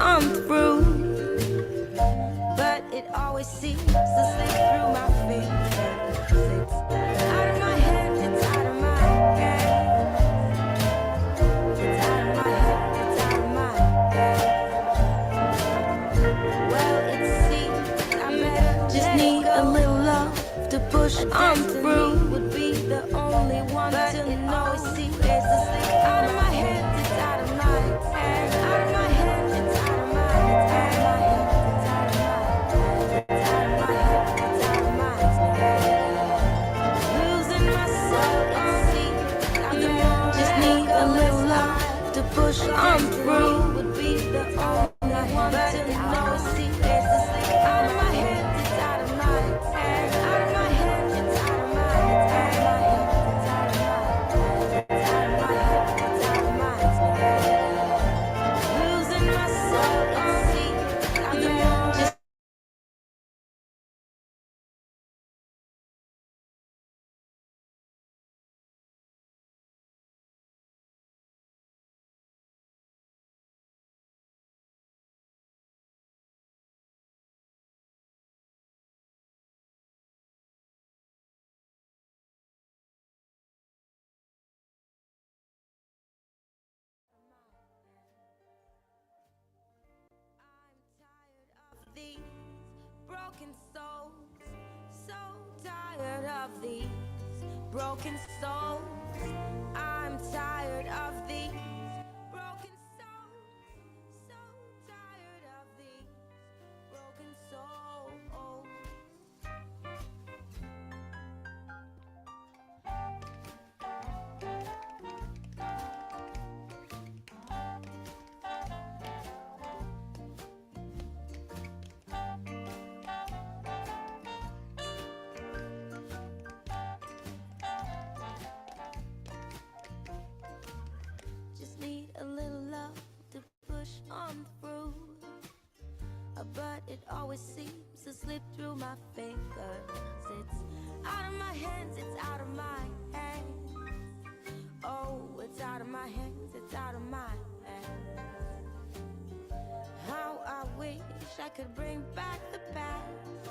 on through, but it always seems to slip through my fingers. It's out of my hands, it's out of my hands. It's out of my hands, it's out of my hands. Well, it seems I better just need a little love to push on through. Would be the only one to know. See, there's the slip out of my hands, it's out of my hands. Out of my hands, it's out of my hands. Out of my hands, it's out of my hands. It's out of my hands, it's out of my hands. Losing myself, see, I just need a little love to push on through. Would be the only one to know. See, there's the slip out of my hands, it's out of my hands. Out of my hands, it's out of my hands. Out of my hands, it's out of my hands. It's out of my hands, it's out of my hands. Losing myself, see, just these broken souls, so tired of these broken souls. I'm tired of these broken souls, so tired of these broken souls. Just need a little love to push on through, but it always seems to slip through my fingers. It's out of my hands, it's out of my hands. Oh, it's out of my hands, it's out of my hands. How I wish I could bring back the past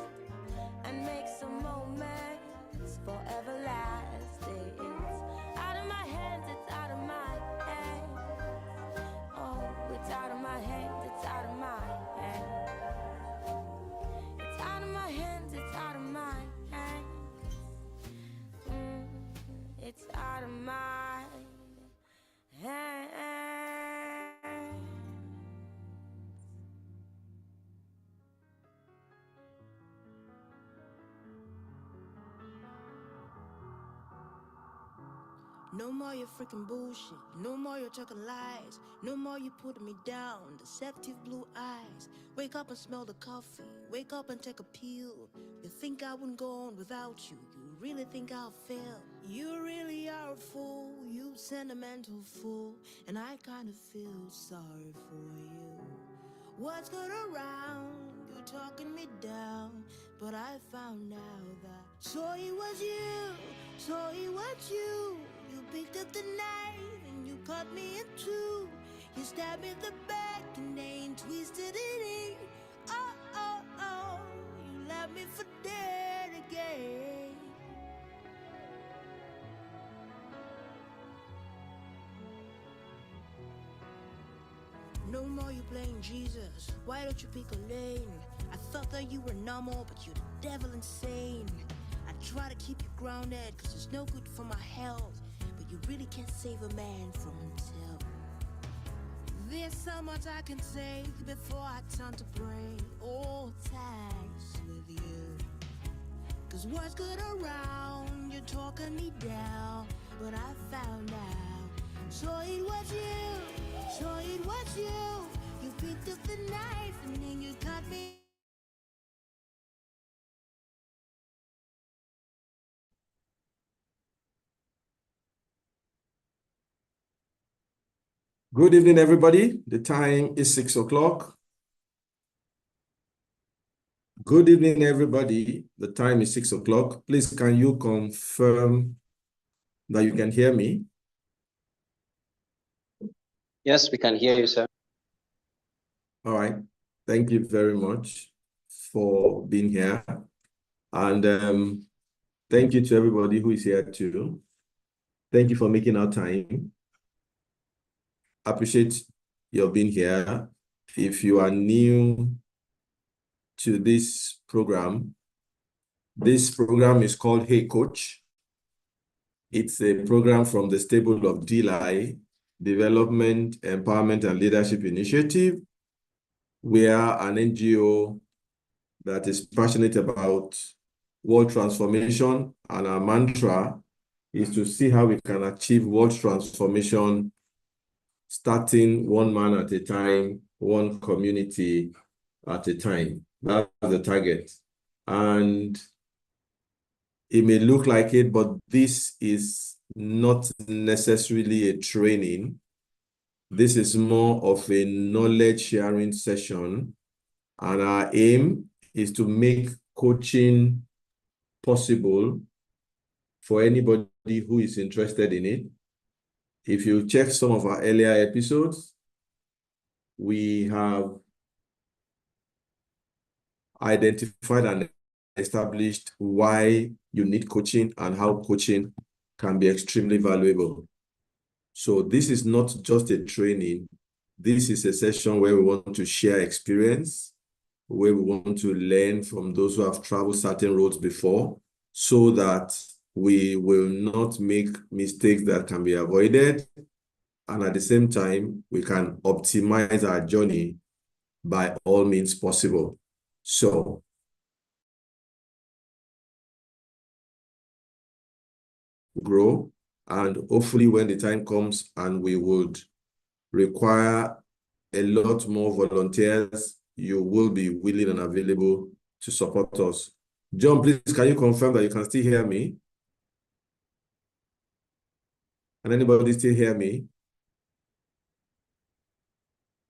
and make some moments forever lasting. It's out of my hands, it's out of my hands. Oh, it's out of my hands, it's out of my hands. It's out of my hands, it's out of my hands. It's out of my hands. No more your freaking bullshit. No more your talking lies. No more you putting me down. Deceptive blue eyes. Wake up and smell the coffee. Wake up and take a pill. You think I wouldn't go on without you. You really think I'll fail. You really are a fool. You sentimental fool. And I kind of feel sorry for you. What's good around? You're talking me down. But I found out that so it was you. So it was you. You picked up the knife and you cut me in two. You stabbed me in the back and then twisted it in. Oh, oh, oh, you left me for dead again. No more you playing Jesus. Why don't you pick a lane? I thought that you were normal, but you're the devil insane. I try to keep you grounded, cause it's no good for my health. But you really can't save a man from himself. There's so much I can say before I turn to break all ties with you. Cause what's good around, you're talking me down. But I found out, so it was you, so it was you. You picked up the knife and then you cut me. Good evening, everybody. The time is 6 o'clock. Good evening, everybody. The time is 6 o'clock. Please, can you confirm that you can hear me? Yes, we can hear you, sir. All right. Thank you very much for being here. And thank you to everybody who is here too. Thank you for making our time. Appreciate your being here. If you are new to this program is called Hey Coach. It's a program from the stable of DLI, Development, Empowerment, and Leadership Initiative. We are an NGO that is passionate about world transformation, and our mantra is to see how we can achieve world transformation, starting one man at a time, one community at a time. That's the target. And it may look like it, but this is not necessarily a training. This is more of a knowledge sharing session. And our aim is to make coaching possible for anybody who is interested in it. If you check some of our earlier episodes, we have identified and established why you need coaching and how coaching can be extremely valuable. So this is not just a training. This is a session where we want to share experience, where we want to learn from those who have traveled certain roads before, so that we will not make mistakes that can be avoided. And at the same time, we can optimize our journey by all means possible. So grow, and hopefully when the time comes and we would require a lot more volunteers, you will be willing and available to support us. John, please, can you confirm that you can still hear me? Can anybody still hear me?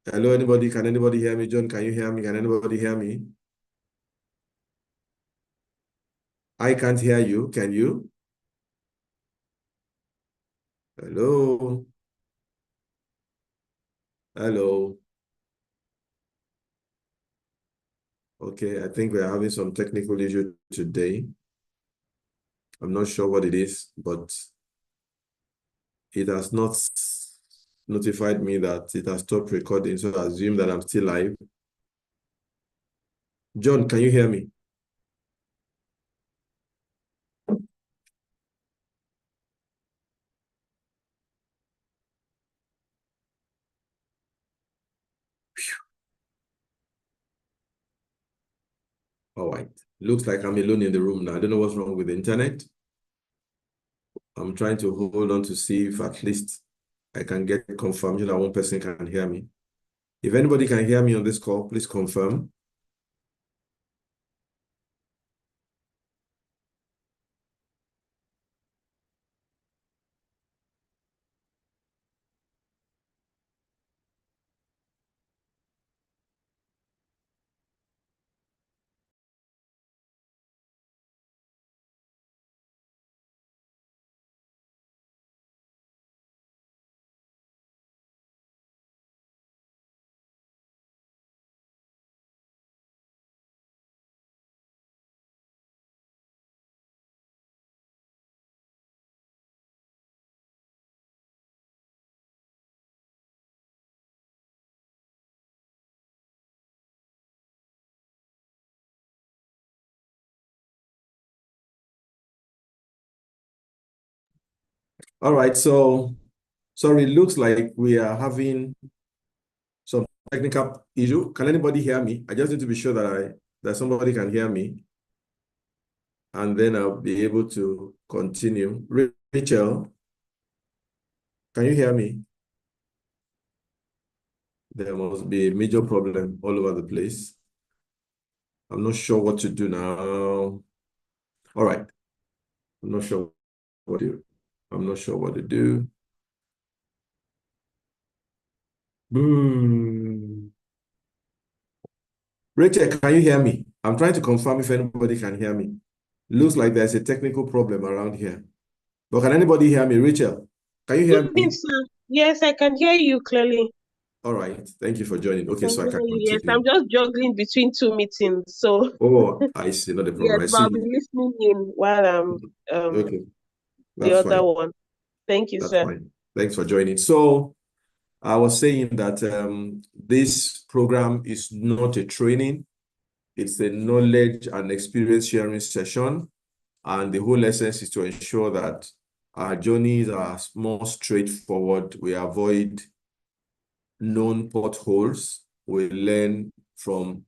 Hello, anybody? Can anybody hear me? John, can you hear me? Can anybody hear me? I can't hear you. Can you? Hello? Hello? Okay, I think we're having some technical issue today. I'm not sure what it is, but it has not notified me that it has stopped recording, so I assume that I'm still live. John, can you hear me? All right. Looks like I'm alone in the room now. I don't know what's wrong with the internet. I'm trying to hold on to see if at least I can get confirmation that one person can hear me. If anybody can hear me on this call, please confirm. All right, so sorry, it looks like we are having some technical issue. Can anybody hear me? I just need to be sure that somebody can hear me, and then I'll be able to continue. Rachel, can you hear me? There must be a major problem all over the place. I'm not sure what to do now. All right. I'm not sure what to do. I'm not sure what to do. Rachel, can you hear me? I'm trying to confirm if anybody can hear me. Looks like there's a technical problem around here. But can anybody hear me? Rachel, can you hear Good evening, me? sir. Yes, I can hear you clearly. All right. Thank you for joining. Okay, Can so I hear can you. Yes, continue. I'm just juggling between 2 meetings. So Oh, I see. Not a problem. yes, I but I'll see. be listening in while I'm Okay, the that's other fine. one. Thank you, That's sir. fine. Thanks for joining. So I was saying that this program is not a training. It's a knowledge and experience sharing session. And the whole essence is to ensure that our journeys are more straightforward. We avoid known potholes. We learn from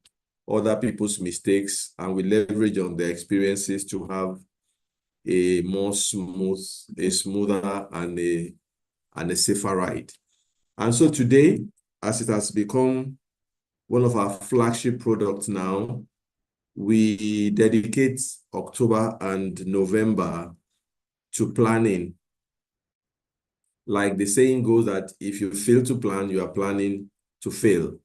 other people's mistakes, and we leverage on their experiences to have a smoother and a safer ride. And so today, as it has become one of our flagship products now, we dedicate October and November to planning. Like the saying goes that if you fail to plan, you are planning to fail.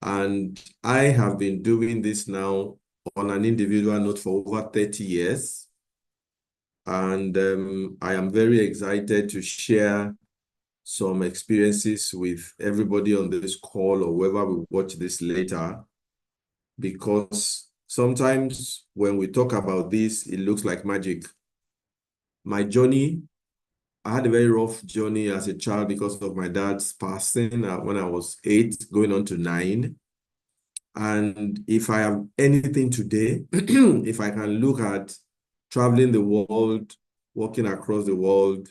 And I have been doing this now on an individual note for over 30 years. And I am very excited to share some experiences with everybody on this call or whoever will watch this later, because sometimes when we talk about this, it looks like magic. My journey, I had a very rough journey as a child because of my dad's passing when I was 8, going on to 9. And if I have anything today, if I can look at traveling the world, walking across the world,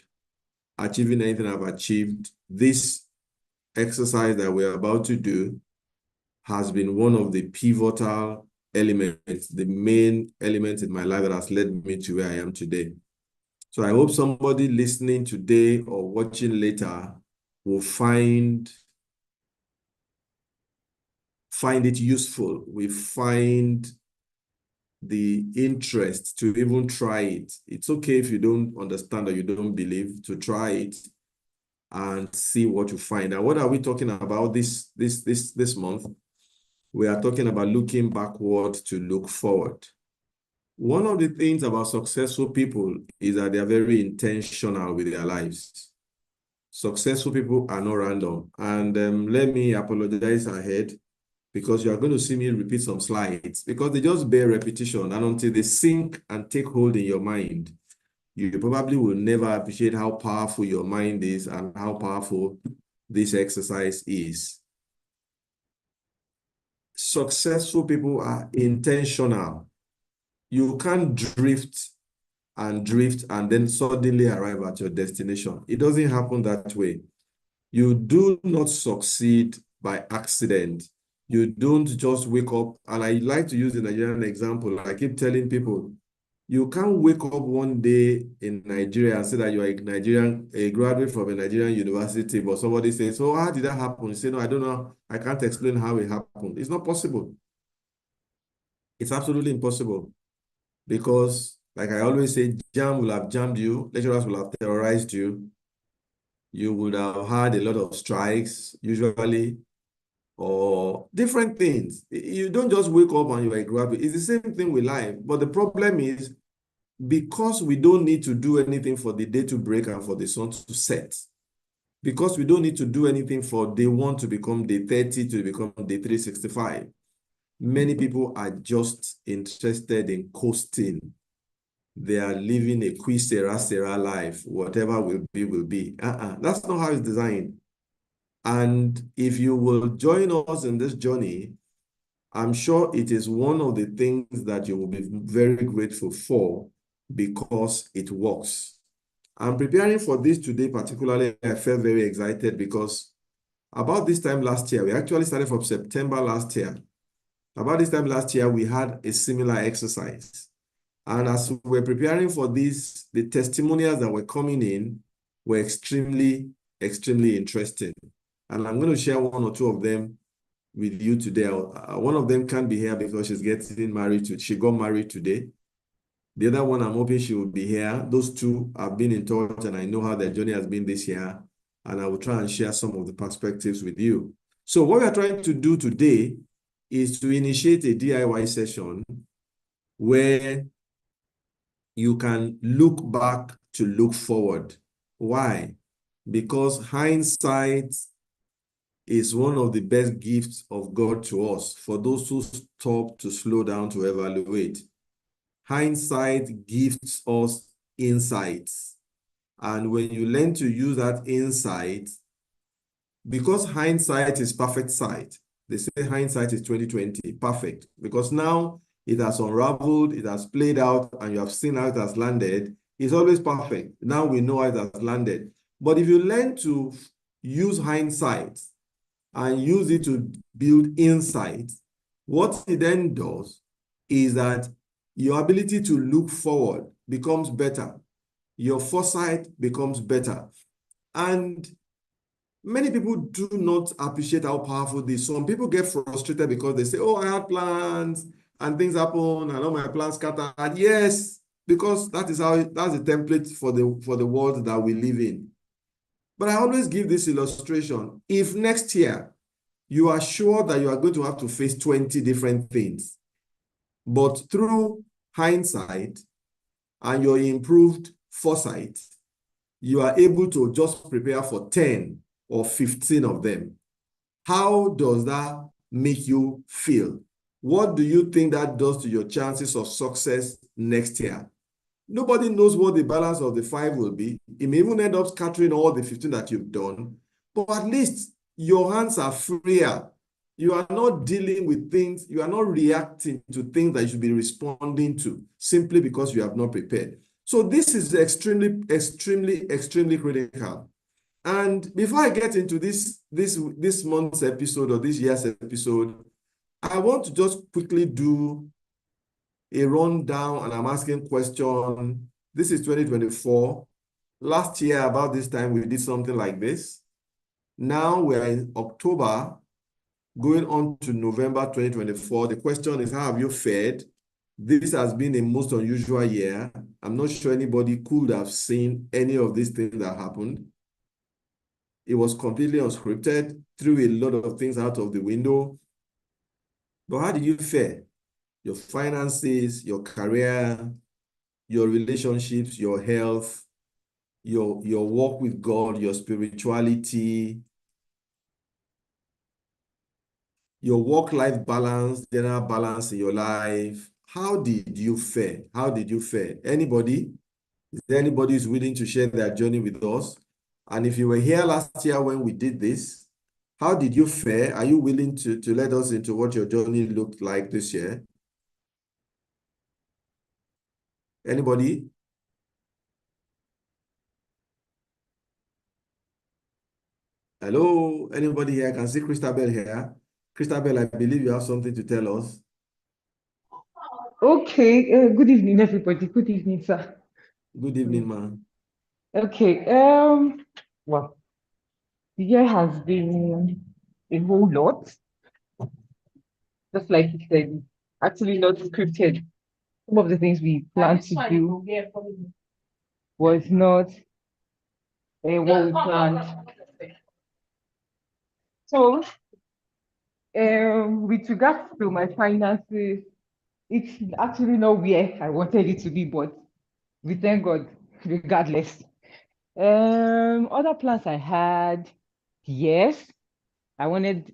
achieving anything I've achieved, this exercise that we're about to do has been one of the pivotal elements, the main element in my life that has led me to where I am today. So I hope somebody listening today or watching later will find it useful. We find the interest to even try it. It's okay if you don't understand or you don't believe, to try it and see what you find. And what are we talking about this month? We are talking about looking backward to look forward. One of the things about successful people is that they are very intentional with their lives. Successful people are not random. And let me apologize ahead, because you are going to see me repeat some slides, because they just bear repetition, and until they sink and take hold in your mind, you probably will never appreciate how powerful your mind is and how powerful this exercise is. Successful people are intentional. You can't drift and then suddenly arrive at your destination. It doesn't happen that way. You do not succeed by accident. You don't just wake up. And I like to use the Nigerian example. I keep telling people, you can't wake up one day in Nigeria and say that you are a graduate from a Nigerian university, but somebody says, so how did that happen? You say, no, I don't know. I can't explain how it happened. It's not possible. It's absolutely impossible. Because, like I always say, jam will have jammed you, lecturers will have terrorized you, you would have had a lot of strikes, usually, or different things. You don't just wake up and you're a graduate. It's the same thing with life. But the problem is, because we don't need to do anything for the day to break and for the sun to set, because we don't need to do anything for day 1 to become day 30 to become day 365, many people are just interested in coasting. They are living a qui sera life. Whatever will be, will be. That's not how it's designed. And if you will join us in this journey, I'm sure it is one of the things that you will be very grateful for, because it works. I'm preparing for this today particularly. I felt very excited because about this time last year, we actually started from September last year. About this time last year, we had a similar exercise. And as we're preparing for this, the testimonials that were coming in were extremely, extremely interesting. And I'm going to share one or two of them with you today. One of them can't be here because she's getting married. She got married today. The other one, I'm hoping she will be here. Those two have been in touch, and I know how their journey has been this year. And I will try and share some of the perspectives with you. So what we are trying to do today is to initiate a DIY session where you can look back to look forward. Why? Because hindsight is one of the best gifts of God to us for those who stop to slow down to evaluate. Hindsight gives us insights. And when you learn to use that insight, because hindsight is perfect sight, they say hindsight is 20/20, perfect. Because now it has unraveled, it has played out, and you have seen how it has landed. It's always perfect. Now we know how it has landed. But if you learn to use hindsight and use it to build insight, what it then does is that your ability to look forward becomes better. Your foresight becomes better. And many people do not appreciate how powerful this is. Some people get frustrated because they say, oh, I had plans and things happen and all my plans scattered. Yes, because that's the template for the world that we live in. But I always give this illustration. If next year you are sure that you are going to have to face 20 different things, but through hindsight and your improved foresight, you are able to just prepare for 10 or 15 of them. How does that make you feel? What do you think that does to your chances of success next year? Nobody knows what the balance of the 5 will be. It may even end up scattering all the 15 that you've done, but at least your hands are freer. You are not dealing with things, you are not reacting to things that you should be responding to simply because you have not prepared. So this is extremely, extremely, extremely critical. And before I get into this month's episode or this year's episode, I want to just quickly do a rundown, and I'm asking question. This is 2024. Last year, about this time, we did something like this. Now we're in October, going on to November 2024. The question is, how have you fared? This has been a most unusual year. I'm not sure anybody could have seen any of these things that happened. It was completely unscripted, threw a lot of things out of the window. But how did you fare? Your finances, your career, your relationships, your health, your walk with God, your spirituality, your work-life balance, general balance in your life. How did you fare? How did you fare? Anybody? Is there anybody who's willing to share their journey with us? And if you were here last year when we did this, how did you fare? Are you willing to let us into what your journey looked like this year? Anybody? Hello? Anybody here? I can see Christabel here. Christabel, I believe you have something to tell us. Okay, good evening, everybody. Good evening, sir. Good evening, ma'am. Okay, well, the year has been a whole lot, just like you said, actually not scripted. Some of the things we planned to do was not what we planned. So, with regards to my finances, it's actually not where I wanted it to be, but we thank God regardless. Other plans I had, yes, I wanted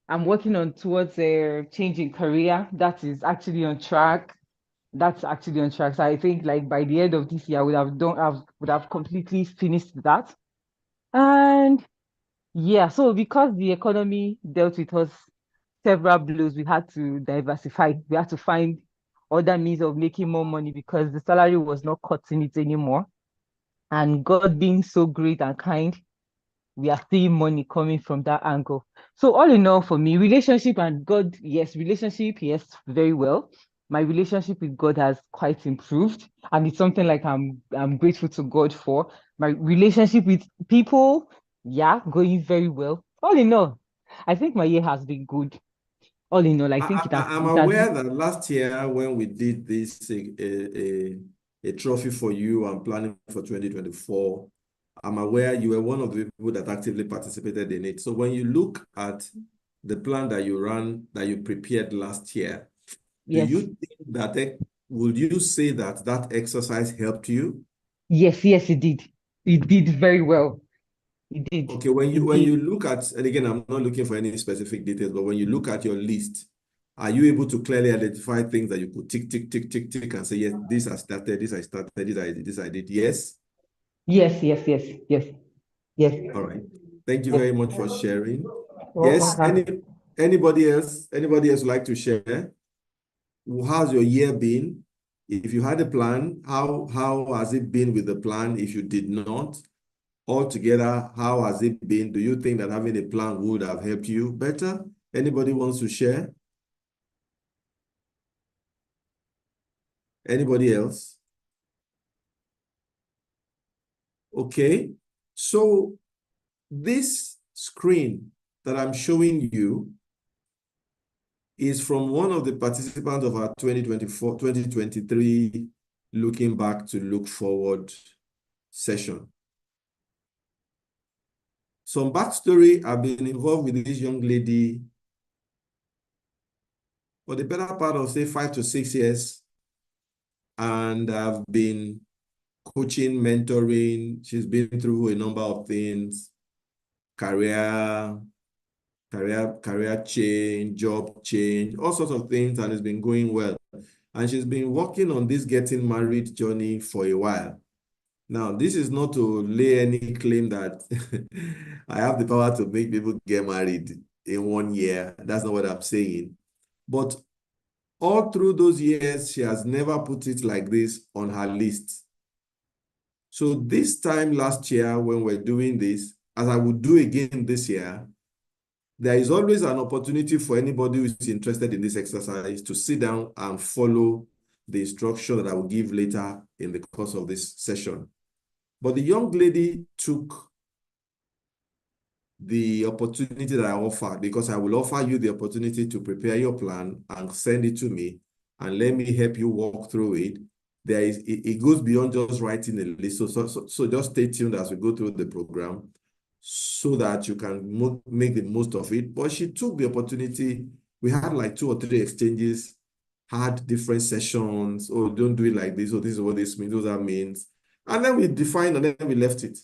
I'm working on towards a change in career. That is actually on track. That's actually on track. So I think like by the end of this year, I would have completely finished that. And yeah, so because the economy dealt with us several blows, we had to diversify. We had to find other means of making more money because the salary was not cutting it anymore. And God being so great and kind, we are seeing money coming from that angle. So all in all, for me, relationship and God, yes, very well. My relationship with God has quite improved, and it's something like I'm grateful to God for. My relationship with people, yeah, going very well. All in all, I think my year has been good. All in all, I think I'm aware that last year when we did this a trophy for you and planning for 2024, I'm aware you were one of the people that actively participated in it. So when you look at the plan that you ran, that you prepared last year, do yes, you think that, would you say that that exercise helped you? yes, it did. It did very well. You did. Okay, when You you did. look at, and again, I'm not looking for any specific details, but when you look at your list, are you able to clearly identify things that you could tick, tick, tick, tick, tick, and say, yes, this I started, this I started, this I did. Yes? Yes, yes, yes, yes, yes, All right. Thank you yes. very much for sharing. Welcome, Yes, sir. anybody else? Anybody else like to share? How's your year been? If you had a plan, how has it been with the plan? If you did not, altogether, how has it been? Do you think that having a plan would have helped you better? Anybody wants to share? Anybody else? Okay. So this screen that I'm showing you is from one of the participants of our 2023 Looking Back to Look Forward session. Some backstory: I've been involved with this young lady for the better part of, say, 5 to 6 years. And I've been coaching, mentoring. She's been through a number of things: career change, job change, all sorts of things, and it's been going well. And she's been working on this getting married journey for a while. Now, this is not to lay any claim that I have the power to make people get married in 1 year. That's not what I'm saying. But all through those years, she has never put it like this on her list. So this time last year, when we're doing this, as I would do again this year, there is always an opportunity for anybody who is interested in this exercise to sit down and follow the instruction that I will give later in the course of this session. But the young lady took the opportunity that I offered, because I will offer you the opportunity to prepare your plan and send it to me, and let me help you walk through it. It goes beyond just writing a list. So just stay tuned as we go through the program so that you can make the most of it. But she took the opportunity. We had like 2 or 3 exchanges, had different sessions. Oh, don't do it like this. Oh, this is what this means. Those that means. And then we defined, and then we left it.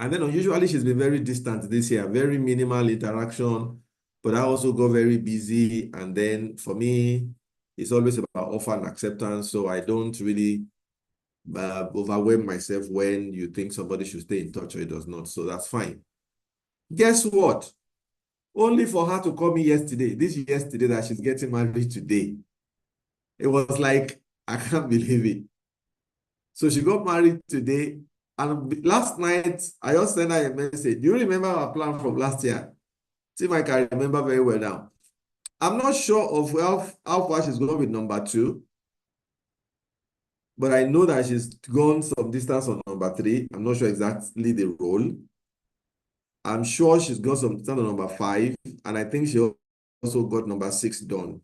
And then unusually, she's been very distant this year, very minimal interaction, but I also got very busy. And then for me, it's always about offer and acceptance. So I don't really overwhelm myself when you think somebody should stay in touch or it does not. So that's fine. Guess what? Only for her to call me yesterday that she's getting married today. It was like, I can't believe it. So she got married today. And last night, I just sent her a message. Do you remember our plan from last year? See if I can remember very well now. I'm not sure of how far she's gone with number 2, but I know that she's gone some distance on number 3. I'm not sure exactly the role. I'm sure she's gone some distance on number 5, and I think she also got number 6 done.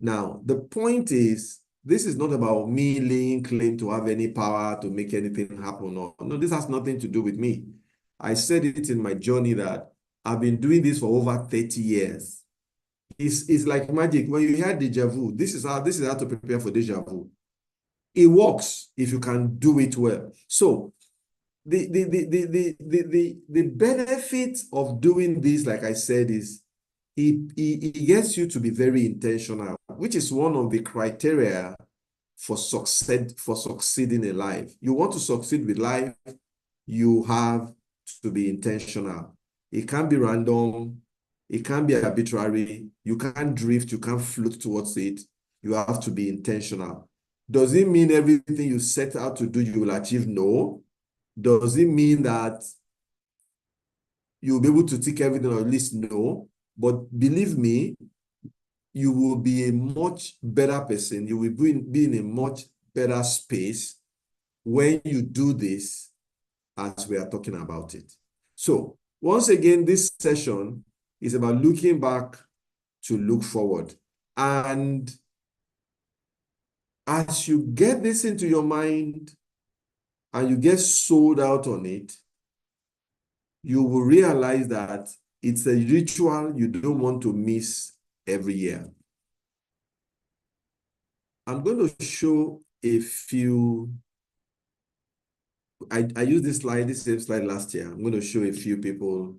Now, the point is, this is not about me laying claim to have any power to make anything happen. No, this has nothing to do with me. I said it in my journey that I've been doing this for over 30 years. It's like magic. When you hear deja vu, this is how to prepare for deja vu. It works if you can do it well. So the benefit of doing this, like I said, is it gets you to be very intentional, which is one of the criteria for succeeding in life. You want to succeed with life, you have to be intentional. It can't be random. It can't be arbitrary. You can't drift. You can't float towards it. You have to be intentional. Does it mean everything you set out to do you will achieve? No. Does it mean that you'll be able to tick everything, or at least? No. But believe me, you will be a much better person. You will be in a much better space when you do this, as we are talking about it. So once again, this session is about looking back to look forward. And as you get this into your mind and you get sold out on it, you will realize that it's a ritual you don't want to miss every year. I'm going to show a few. I used this same slide last year. I'm going to show a few people,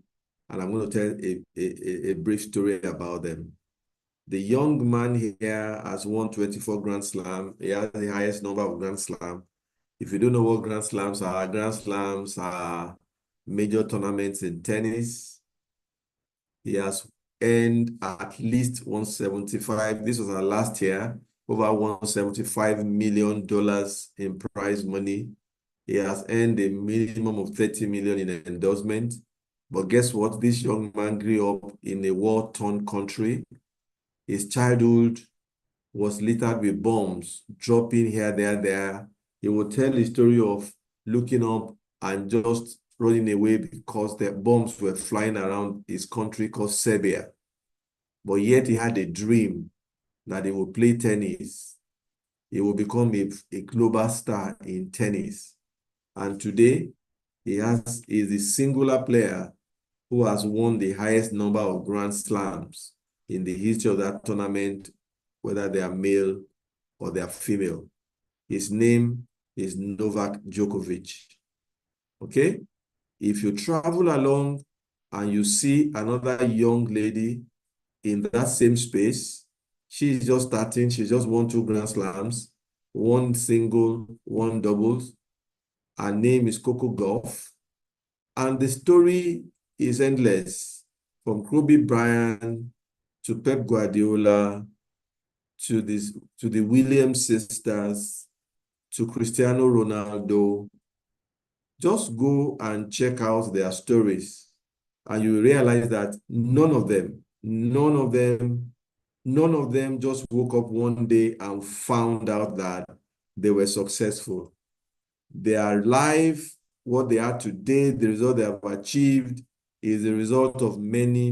and I'm going to tell a brief story about them. The young man here has won 24 Grand Slam. He has the highest number of Grand Slam. If you don't know what Grand Slams are major tournaments in tennis. He has earned at least 175. This was our last year, over $175 million in prize money. He has earned a minimum of 30 million in endorsement. But guess what? This young man grew up in a war-torn country. His childhood was littered with bombs, dropping here, there. He would tell the story of looking up and just running away because the bombs were flying around his country called Serbia. But yet he had a dream that he would play tennis. He will become a global star in tennis. And today, he is the singular player who has won the highest number of Grand Slams in the history of that tournament, whether they are male or they are female. His name is Novak Djokovic. Okay? If you travel along and you see another young lady in that same space, she's just starting, she just won 2 Grand Slams, 1 single, 1 doubles. Her name is Coco Gauff. And the story is endless, from Kobe Bryant to Pep Guardiola to the Williams sisters to Cristiano Ronaldo. Just go and check out their stories, and you realize that none of them just woke up one day and found out that they were successful. Their life, what they are today, the result they have achieved is the result of many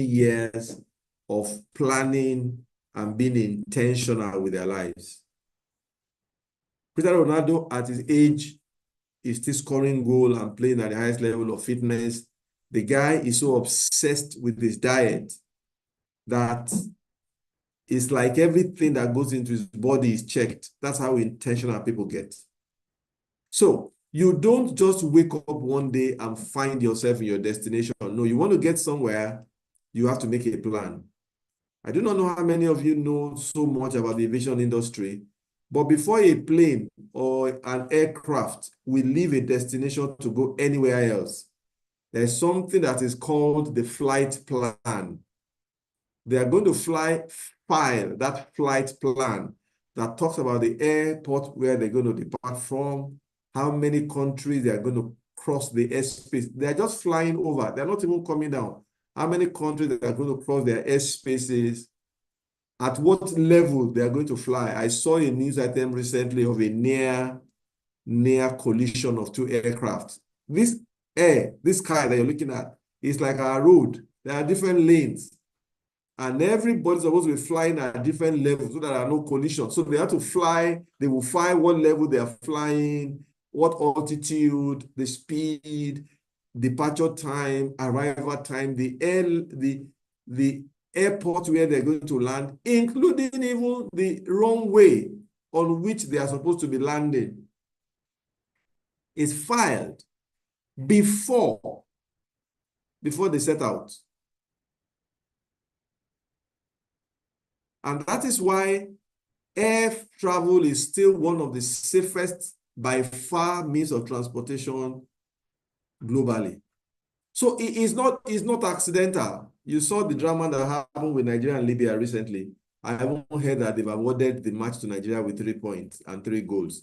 years of planning and being intentional with their lives. Cristiano Ronaldo, at his age, is still scoring goals and playing at the highest level of fitness. The guy is so obsessed with his diet that it's like everything that goes into his body is checked. That's how intentional people get. So you don't just wake up one day and find yourself in your destination. No, you want to get somewhere, you have to make a plan. I do not know how many of you know so much about the aviation industry, but before a plane or an aircraft will leave a destination to go anywhere else, there's something that is called the flight plan. They are going to file that flight plan that talks about the airport where they're going to depart from, how many countries they are going to cross the airspace. They're just flying over. They're not even coming down. How many countries they are going to cross their airspaces, at what level they are going to fly. I saw a news item recently of a near collision of 2 aircraft. This sky that you're looking at is like our road. There are different lanes. And everybody's supposed to be flying at different levels so there are no collisions. So they have to fly. They will find what level they are flying, what altitude, the speed, departure time, arrival time, the airport where they're going to land, including even the runway on which they are supposed to be landing, is filed before they set out. And that is why air travel is still one of the safest by far means of transportation globally. So it is not accidental. You saw the drama that happened with Nigeria and Libya recently. I haven't heard that they've awarded the match to Nigeria with 3 points and 3 goals.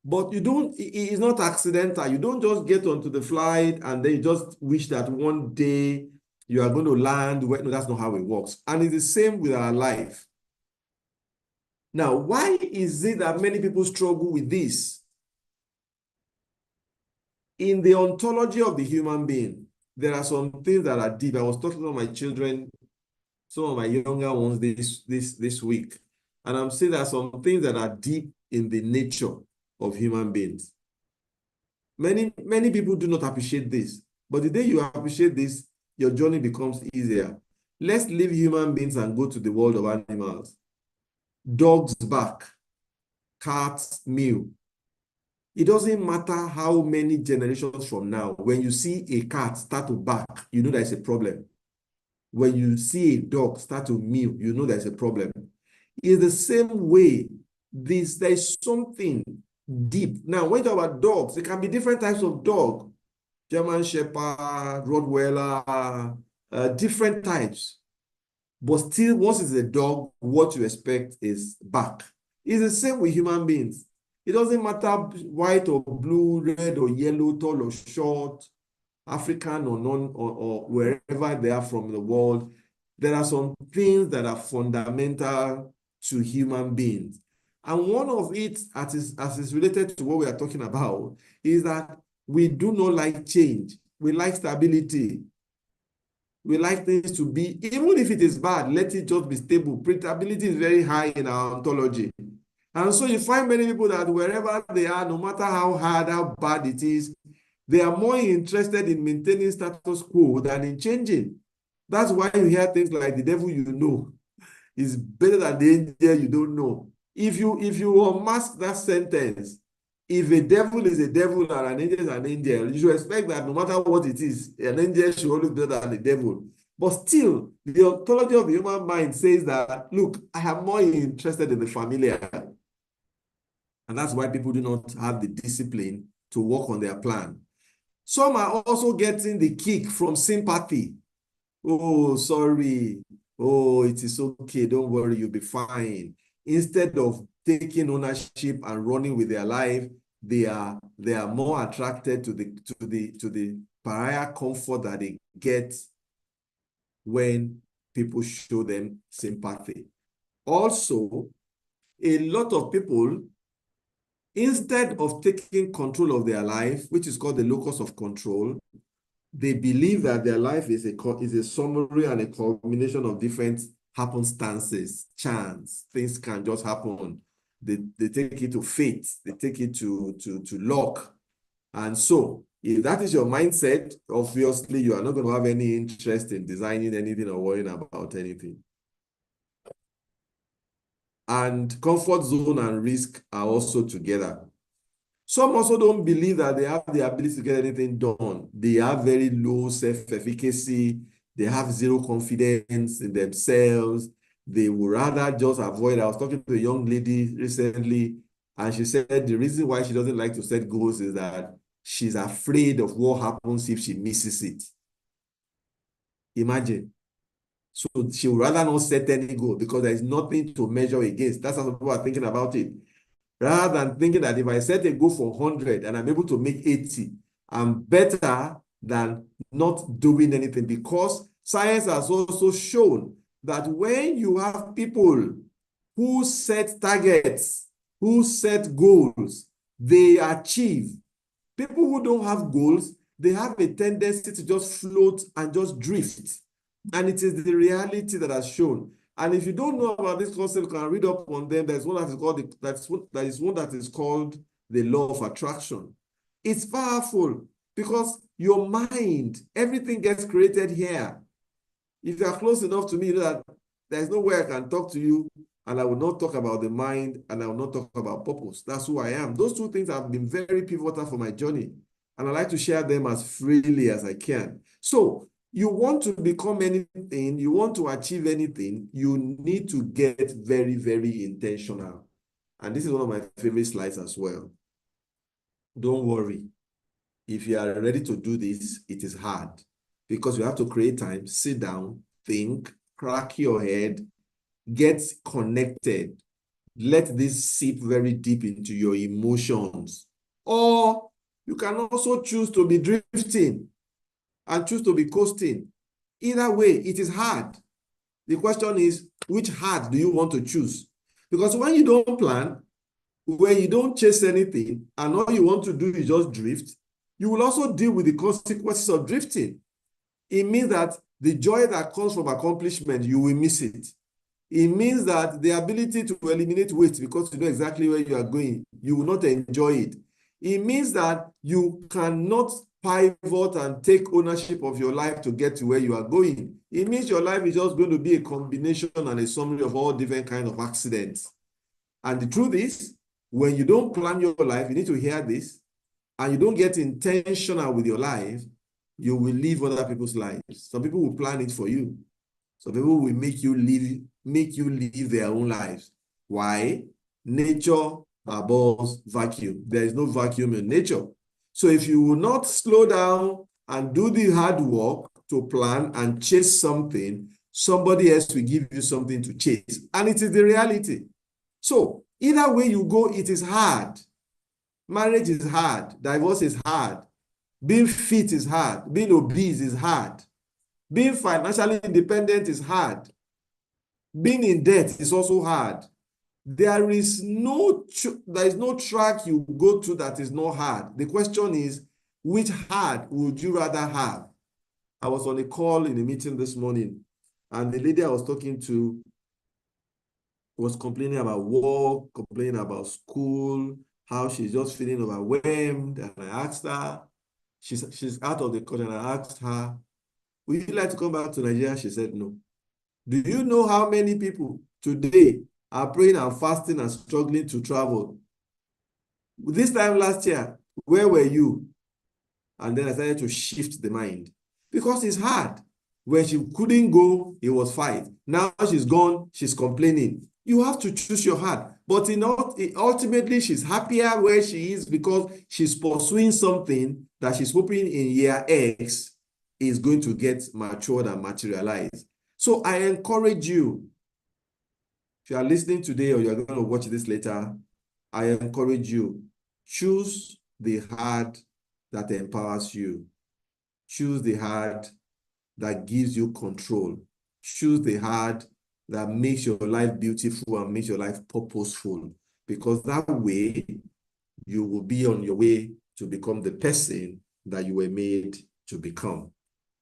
But it is not accidental. You don't just get onto the flight and then you just wish that one day you are going to land. No, that's not how it works. And it's the same with our life. Now, why is it that many people struggle with this? In the ontology of the human being, there are some things that are deep. I was talking to my children, some of my younger ones this week, and I'm saying there are some things that are deep in the nature of human beings. Many people do not appreciate this, but the day you appreciate this, your journey becomes easier. Let's leave human beings and go to the world of animals. Dogs bark, cats mew, It doesn't matter how many generations from now, when you see a cat start to bark, you know there's a problem. When you see a dog start to mew, you know there's a problem. It's the same way. There's something deep. Now, when you talk about dogs, there can be different types of dog. German Shepherd, Rottweiler, different types. But still, once it's a dog, what you expect is bark. It's the same with human beings. It doesn't matter white or blue, red or yellow, tall or short, African or non, or wherever they are from the world. There are some things that are fundamental to human beings. And one of it, as is related to what we are talking about, is that we do not like change. We like stability. We like things to be, even if it is bad, let it just be stable. Predictability is very high in our ontology. And so you find many people that wherever they are, no matter how hard, how bad it is, they are more interested in maintaining status quo than in changing. That's why you hear things like the devil you know is better than the angel you don't know. If you unmask that sentence, if a devil is a devil and an angel is an angel, you should expect that no matter what it is, an angel should always be better than a devil. But still, the ontology of the human mind says that, look, I am more interested in the familiar. And that's why people do not have the discipline to work on their plan. Some are also getting the kick from sympathy. Oh, sorry. Oh, it is okay. Don't worry, you'll be fine. Instead of taking ownership and running with their life, they are more attracted to the pariah comfort that they get when people show them sympathy. Also, a lot of people, instead of taking control of their life, which is called the locus of control, they believe that their life is a summary and a combination of different happenstances, chance. Things can just happen. They take it to fate. They take it to luck. And so, if that is your mindset, obviously you are not going to have any interest in designing anything or worrying about anything. And comfort zone and risk are also together. Some also don't believe that they have the ability to get anything done. They have very low self-efficacy. They have zero confidence in themselves. They would rather just avoid. I was talking to a young lady recently, and she said the reason why she doesn't like to set goals is that she's afraid of what happens if she misses it. Imagine. So she would rather not set any goal because there is nothing to measure against. That's how people are thinking about it. Rather than thinking that if I set a goal for 100 and I'm able to make 80, I'm better than not doing anything, because science has also shown that when you have people who set targets, who set goals, they achieve. People who don't have goals, they have a tendency to just float and just drift. And it is the reality that has shown. And if you don't know about this concept, you can read up on them. There's one that is called that is called the law of attraction. It's powerful because your mind, everything gets created here. If you are close enough to me, you know that there's no way I can talk to you and I will not talk about the mind and I will not talk about purpose. That's who I am. Those two things have been very pivotal for my journey, and I like to share them as freely as I can. So, you want to become anything, you want to achieve anything, you need to get very, very intentional. And this is one of my favorite slides as well. Don't worry. If you are ready to do this, it is hard because you have to create time, sit down, think, crack your head, get connected. Let this seep very deep into your emotions. Or you can also choose to be drifting and choose to be coasting. Either way, it is hard. The question is, which hard do you want to choose? Because when you don't plan, when you don't chase anything, and all you want to do is just drift, you will also deal with the consequences of drifting. It means that the joy that comes from accomplishment, you will miss it. It means that the ability to eliminate weight because you know exactly where you are going, you will not enjoy it. It means that you cannot pivot and take ownership of your life to get to where you are going. It means your life is just going to be a combination and a summary of all different kinds of accidents. And the truth is, when you don't plan your life, you need to hear this, and you don't get intentional with your life, you will live other people's lives. Some people will plan it for you. Some people will make you live their own lives. Why? Nature abhors vacuum. There is no vacuum in nature. So if you will not slow down and do the hard work to plan and chase something, somebody else will give you something to chase. And it is the reality. So either way you go, it is hard. Marriage is hard. Divorce is hard. Being fit is hard. Being obese is hard. Being financially independent is hard. Being in debt is also hard. There is no track you go to that is not hard. The question is, which hard would you rather have? I was on a call in a meeting this morning, and the lady I was talking to was complaining about work, complaining about school, how she's just feeling overwhelmed. And I asked her, she's out of the call, and I asked her, would you like to come back to Nigeria? She said no. Do you know how many people today are praying and fasting and struggling to travel? This time last year, where were you? And then I started to shift the mind, because it's hard. When she couldn't go, it was fight. Now she's gone, she's complaining. You have to choose your heart. But ultimately, she's happier where she is because she's pursuing something that she's hoping in year X is going to get matured and materialized. So I encourage you, if you are listening today or you're going to watch this later, I encourage you, choose the heart that empowers you. Choose the heart that gives you control. Choose the heart that makes your life beautiful and makes your life purposeful, because that way you will be on your way to become the person that you were made to become.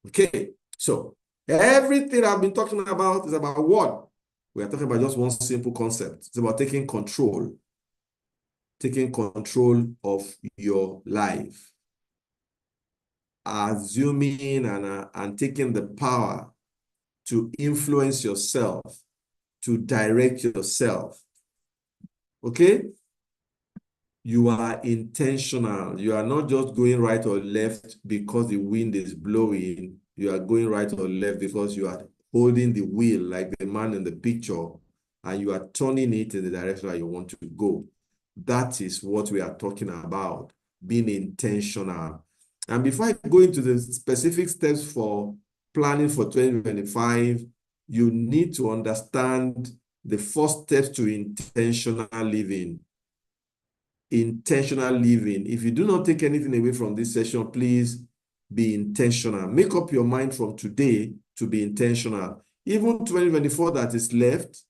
Okay, so everything I've been talking about is about what? We are talking about just one simple concept. It's about taking control of your life, assuming and taking the power to influence yourself, to direct yourself. Okay? You are intentional. You are not just going right or left because the wind is blowing. You are going right or left because you are holding the wheel like the man in the picture, and you are turning it in the direction that you want to go. That is what we are talking about, being intentional. And before I go into the specific steps for planning for 2025, you need to understand the first steps to intentional living. Intentional living. If you do not take anything away from this session, please be intentional. Make up your mind from today to be intentional. Even 2024 that is left,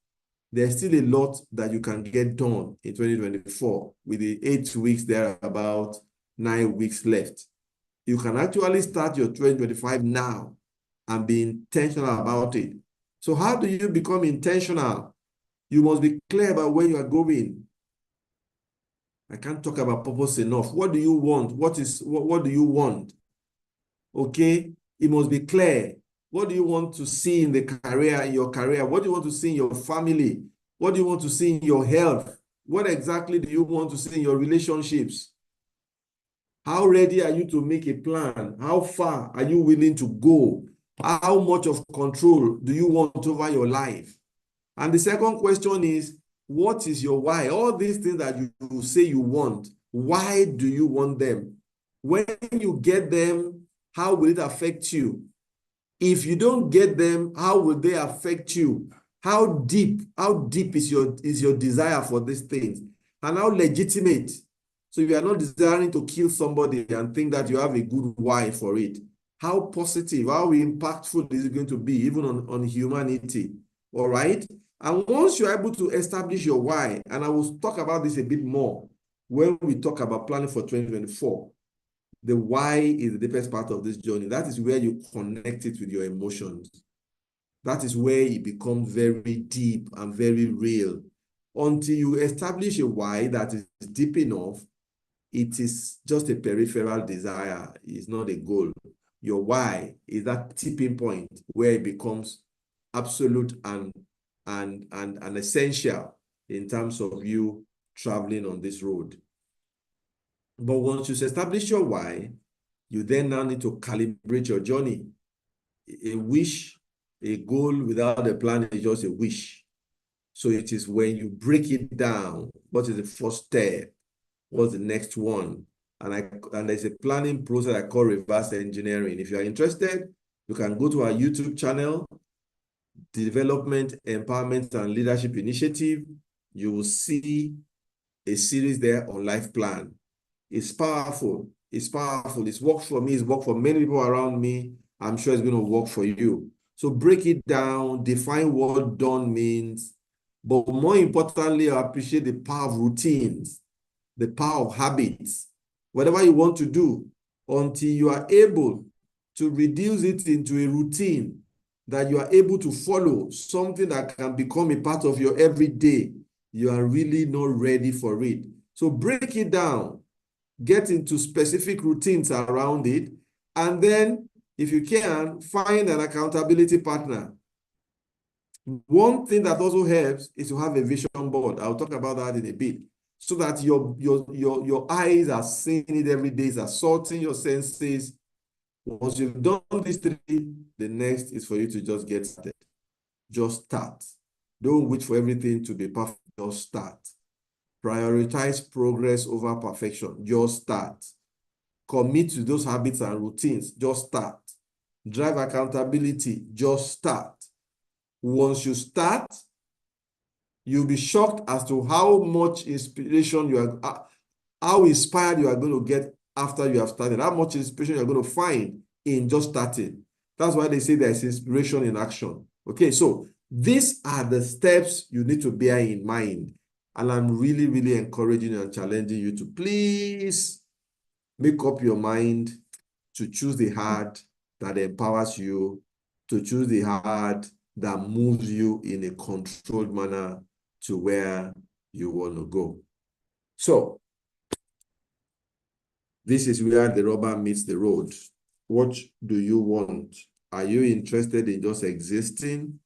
there's still a lot that you can get done in 2024 with the 8 weeks there, about 9 weeks left. You can actually start your 2025 now and be intentional about it. So how do you become intentional? You must be clear about where you are going. I can't talk about purpose enough. What do you want? What do you want? Okay? It must be clear. What do you want to see in your career? What do you want to see in your family? What do you want to see in your health? What exactly do you want to see in your relationships? How ready are you to make a plan? How far are you willing to go? How much of control do you want over your life? And the second question is, what is your why? All these things that you say you want, why do you want them? When you get them, how will it affect you? If you don't get them, how will they affect you? How deep is your desire for these things? And how legitimate? So you are not desiring to kill somebody and think that you have a good why for it. How positive, how impactful is it going to be even on humanity? All right? And once you're able to establish your why, and I will talk about this a bit more when we talk about planning for 2024, the why is the deepest part of this journey. That is where you connect it with your emotions. That is where it becomes very deep and very real. Until you establish a why that is deep enough, it is just a peripheral desire. It's not a goal. Your why is that tipping point where it becomes absolute and essential in terms of you traveling on this road. But once you establish your why, you then now need to calibrate your journey. A wish, a goal without a plan is just a wish. So it is when you break it down, what is the first step? What's the next one? And there's a planning process I call reverse engineering. If you are interested, you can go to our YouTube channel, Development, Empowerment, and Leadership Initiative. You will see a series there on life plan. It's powerful. It's powerful. It's worked for me. It's worked for many people around me. I'm sure it's going to work for you. So break it down, define what done means. But more importantly, I appreciate the power of routines, the power of habits. Whatever you want to do, until you are able to reduce it into a routine that you are able to follow, something that can become a part of your everyday, you are really not ready for it. So break it down, get into specific routines around it, and then, if you can, find an accountability partner. One thing that also helps is to have a vision board. I'll talk about that in a bit, so that your eyes are seeing it every day, is assaulting your senses. Once you've done these three, the next is for you to just get started. Just start. Don't wait for everything to be perfect. Just start. Prioritize progress over perfection. Just start. Commit to those habits and routines. Just start. Drive accountability. Just start. Once you start, you'll be shocked as to how much inspiration how inspired you are going to get after you have started, how much inspiration you're going to find in just starting. That's why they say there's inspiration in action. Okay, so these are the steps you need to bear in mind. And I'm really, really encouraging and challenging you to please make up your mind to choose the hard that empowers you, to choose the hard that moves you in a controlled manner to where you want to go. So, this is where the rubber meets the road. What do you want? Are you interested in just existing,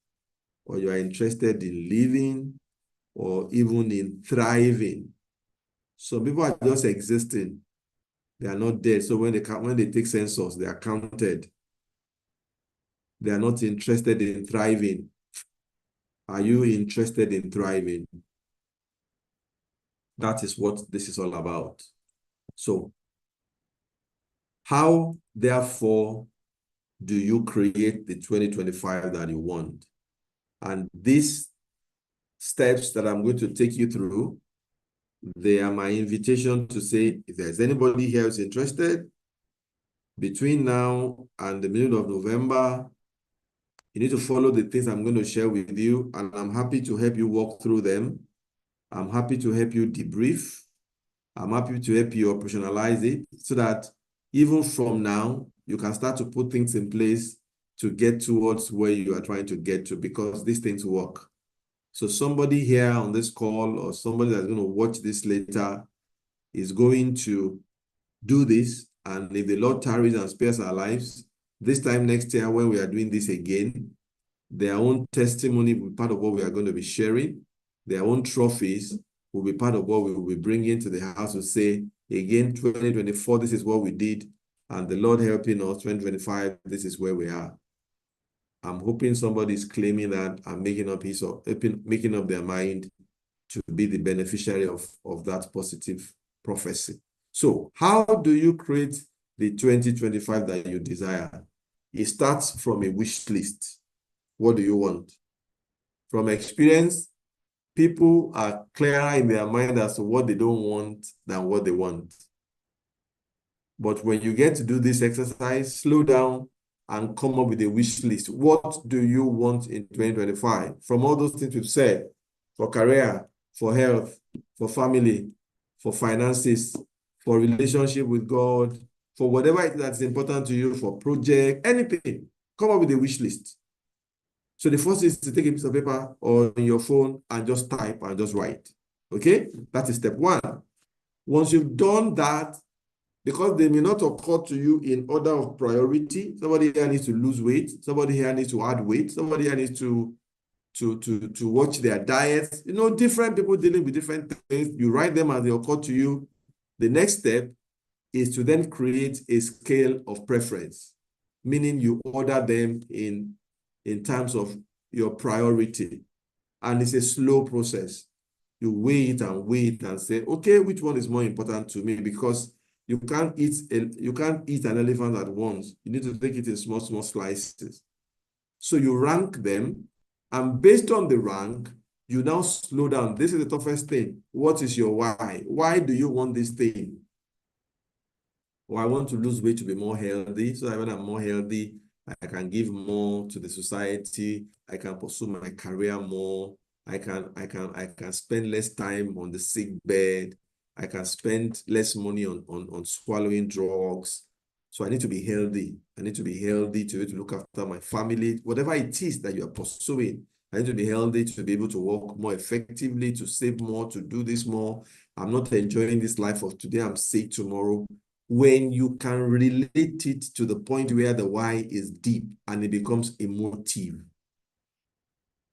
or you are interested in living, or even in thriving? Some people are just existing. They are not dead. So when they take census, they are counted. They are not interested in thriving. Are you interested in thriving? That is what this is all about. So, how, therefore, do you create the 2025 that you want? And these steps that I'm going to take you through, they are my invitation to say, if there's anybody here who's interested, between now and the middle of November, you need to follow the things I'm going to share with you, and I'm happy to help you walk through them. I'm happy to help you debrief. I'm happy to help you operationalize it, so that even from now, you can start to put things in place to get towards where you are trying to get to, because these things work. So somebody here on this call, or somebody that's going to watch this later, is going to do this. And if the Lord tarries and spares our lives, this time next year when we are doing this again, their own testimony will be part of what we are going to be sharing. Their own trophies will be part of what we will be bringing to the house to say, again, 2024, this is what we did. And the Lord helping us, 2025, this is where we are. I'm hoping somebody is claiming that and making up their mind to be the beneficiary of that positive prophecy. So how do you create the 2025 that you desire? It starts from a wish list. What do you want? From experience, people are clearer in their mind as to what they don't want than what they want. But when you get to do this exercise, slow down and come up with a wish list. What do you want in 2025? From all those things we've said, for career, for health, for family, for finances, for relationship with God, for whatever that's important to you, for project, anything, come up with a wish list. So the first is to take a piece of paper or on your phone and just type and just write. Okay? That is step one. Once you've done that, because they may not occur to you in order of priority, somebody here needs to lose weight, somebody here needs to add weight, somebody here needs to to watch their diets. You know, different people dealing with different things. You write them as they occur to you. The next step is to then create a scale of preference, meaning you order them in terms of your priority. And it's a slow process. You wait and say, okay, which one is more important to me? Because you can't eat an elephant at once. You need to take it in small slices. So you rank them, and based on the rank, you now slow down. This is the toughest thing. What is your why? Why do you want this thing? Or I want to lose weight to be more healthy. So when I'm more healthy, I can give more to the society. I can pursue my career more. I can spend less time on the sick bed. I can spend less money on swallowing drugs. So I need to be healthy. I need to be healthy to look after my family. Whatever it is that you are pursuing, I need to be healthy to be able to work more effectively, to save more, to do this more. I'm not enjoying this life of today. I'm sick tomorrow. When you can relate it to the point where the why is deep and it becomes emotive.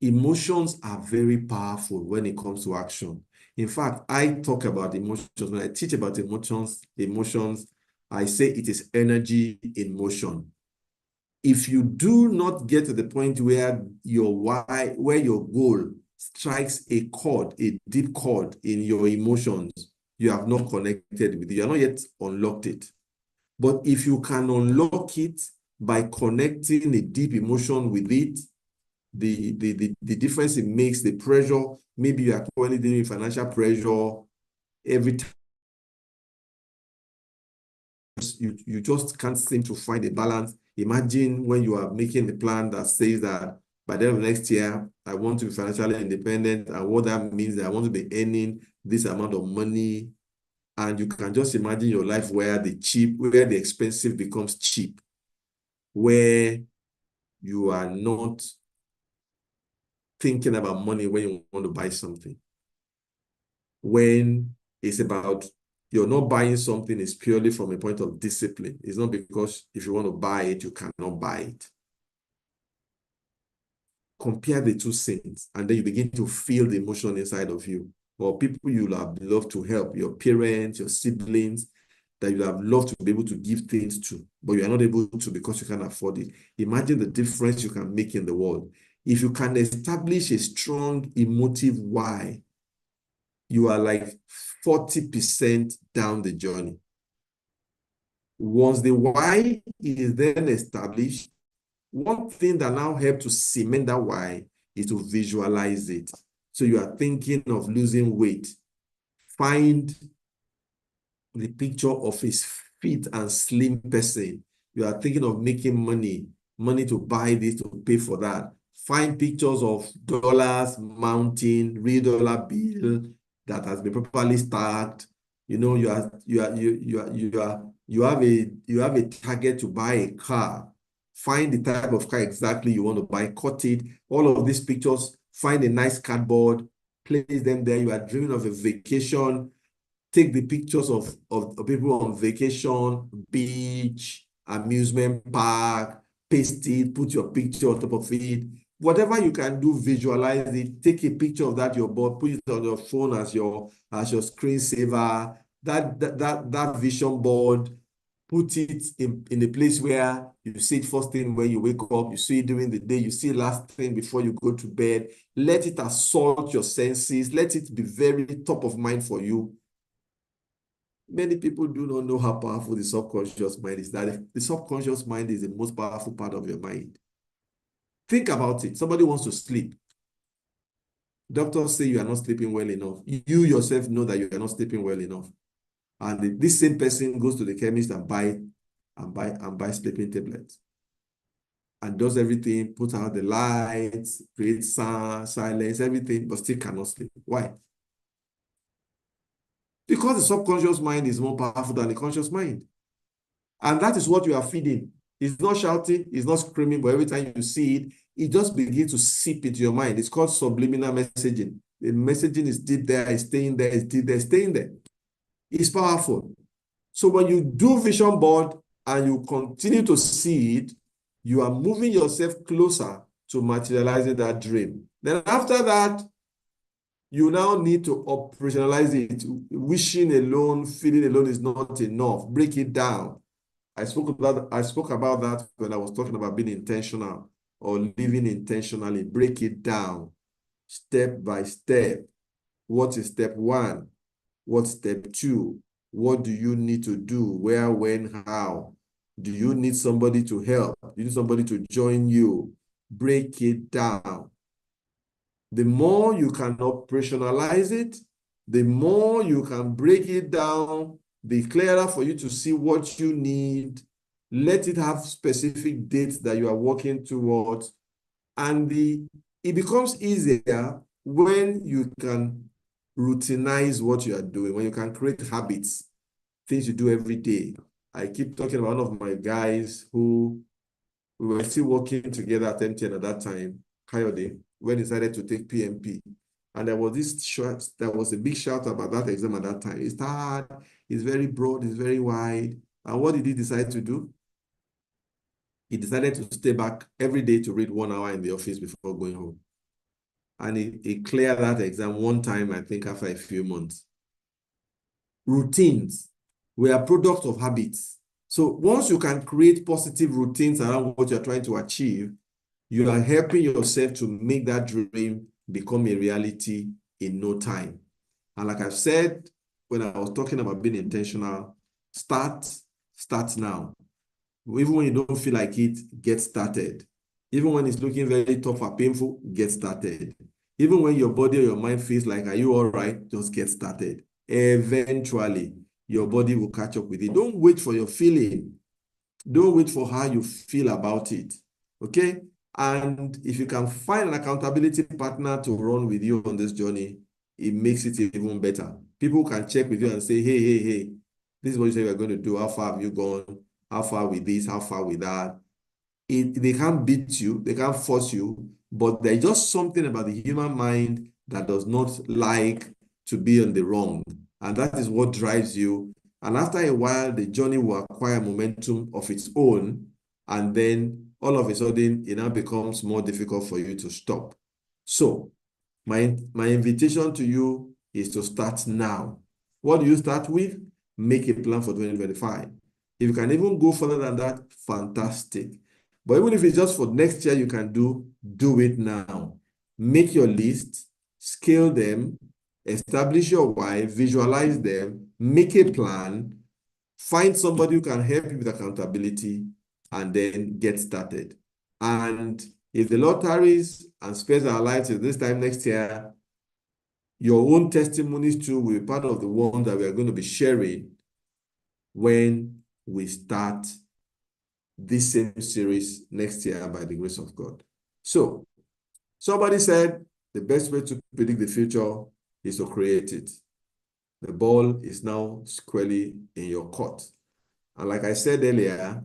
Emotions are very powerful when it comes to action. In fact, I talk about emotions. When I teach about emotions, I say it is energy in motion. If you do not get to the point where your why, where your goal strikes a chord, a deep chord in your emotions, you have not connected with it. You have not yet unlocked it. But if you can unlock it by connecting a deep emotion with it, the difference it makes, the pressure, maybe you are currently dealing with financial pressure, every time you just can't seem to find a balance. Imagine when you are making a plan that says that by the end of next year, I want to be financially independent, and what that means that I want to be earning this amount of money. And you can just imagine your life where the expensive becomes cheap, where you are not thinking about money when you want to buy something. When it's about, you're not buying something, it's purely from a point of discipline. It's not because if you want to buy it, you cannot buy it. Compare the two things, and then you begin to feel the emotion inside of you. Or people you have loved to help, your parents, your siblings, that you have loved to be able to give things to, but you are not able to because you can't afford it. Imagine the difference you can make in the world. If you can establish a strong emotive why, you are like 40% down the journey. Once the why is then established, one thing that now helps to cement that why is to visualize it. So you are thinking of losing weight. Find the picture of a fit and slim person. You are thinking of making money to buy this, to pay for that. Find pictures of dollars mounting, real dollar bill that has been properly stacked. You know, you have a target to buy a car. Find the type of car exactly you want to buy, cut it. All of these pictures, find a nice cardboard, place them there. You are dreaming of a vacation. Take the pictures of people on vacation, beach, amusement park, paste it, put your picture on top of it. Whatever you can do, visualize it. Take a picture of that your board, put it on your phone as your screensaver. That vision board, put it in a place where you see it first thing when you wake up, you see it during the day, you see it last thing before you go to bed. Let it assault your senses. Let it be very top of mind for you. Many people do not know how powerful the subconscious mind is. That the subconscious mind is the most powerful part of your mind. Think about it. Somebody wants to sleep. Doctors say you are not sleeping well enough. You yourself know that you are not sleeping well enough. And this same person goes to the chemist and buy sleeping tablets. And does everything, puts out the lights, creates sound, silence, everything, but still cannot sleep. Why? Because the subconscious mind is more powerful than the conscious mind. And that is what you are feeding. It's not shouting, it's not screaming, but every time you see it, it just begins to seep into your mind. It's called subliminal messaging. The messaging is deep there, it's staying there, it's deep there, staying there. It's powerful. So when you do vision board and you continue to see it, you are moving yourself closer to materializing that dream. Then after that, you now need to operationalize it. Wishing alone, feeling alone is not enough. Break it down. I spoke about that when I was talking about being intentional or living intentionally. Break it down step by step. What is step one? What's step two? What do you need to do? Where, when, how? Do you need somebody to help? Do you need somebody to join you? Break it down. The more you can operationalize it, the more you can break it down, the clearer for you to see what you need. Let it have specific dates that you are working towards. And it becomes easier when you can routinize what you are doing, when you can create habits, things you do every day. I keep talking about one of my guys who we were still working together at MTN at that time, Coyote, when he decided to take PMP. And there was a big shout about that exam at that time. It's hard, it's very broad, it's very wide. And what did he decide to do? He decided to stay back every day to read 1 hour in the office before going home. And he cleared that exam one time, I think, after a few months. Routines were a product of habits. So once you can create positive routines around what you're trying to achieve, you are helping yourself to make that dream become a reality in no time. And like I've said, when I was talking about being intentional, start now. Even when you don't feel like it, get started. Even when it's looking very tough or painful, get started. Even when your body or your mind feels like, are you all right? Just get started. Eventually, your body will catch up with it. Don't wait for your feeling. Don't wait for how you feel about it. Okay? And if you can find an accountability partner to run with you on this journey, it makes it even better. People can check with you and say, hey, this is what you said you're going to do. How far have you gone? How far with this? How far with that? They can't beat you. They can't force you. But there's just something about the human mind that does not like to be on the wrong. And that is what drives you. And after a while, the journey will acquire momentum of its own. And then all of a sudden, it now becomes more difficult for you to stop. So my invitation to you is to start now. What do you start with? Make a plan for 2025. If you can even go further than that, fantastic. But even if it's just for next year, you can do it now. Make your list, scale them, establish your why, visualize them, make a plan, find somebody who can help you with accountability, and then get started. And if the Lord tarries and spares our lives till this time next year, your own testimonies too will be part of the ones that we are going to be sharing when we start this same series next year by the grace of God. So, somebody said the best way to predict the future is to create it. The ball is now squarely in your court. And like I said earlier,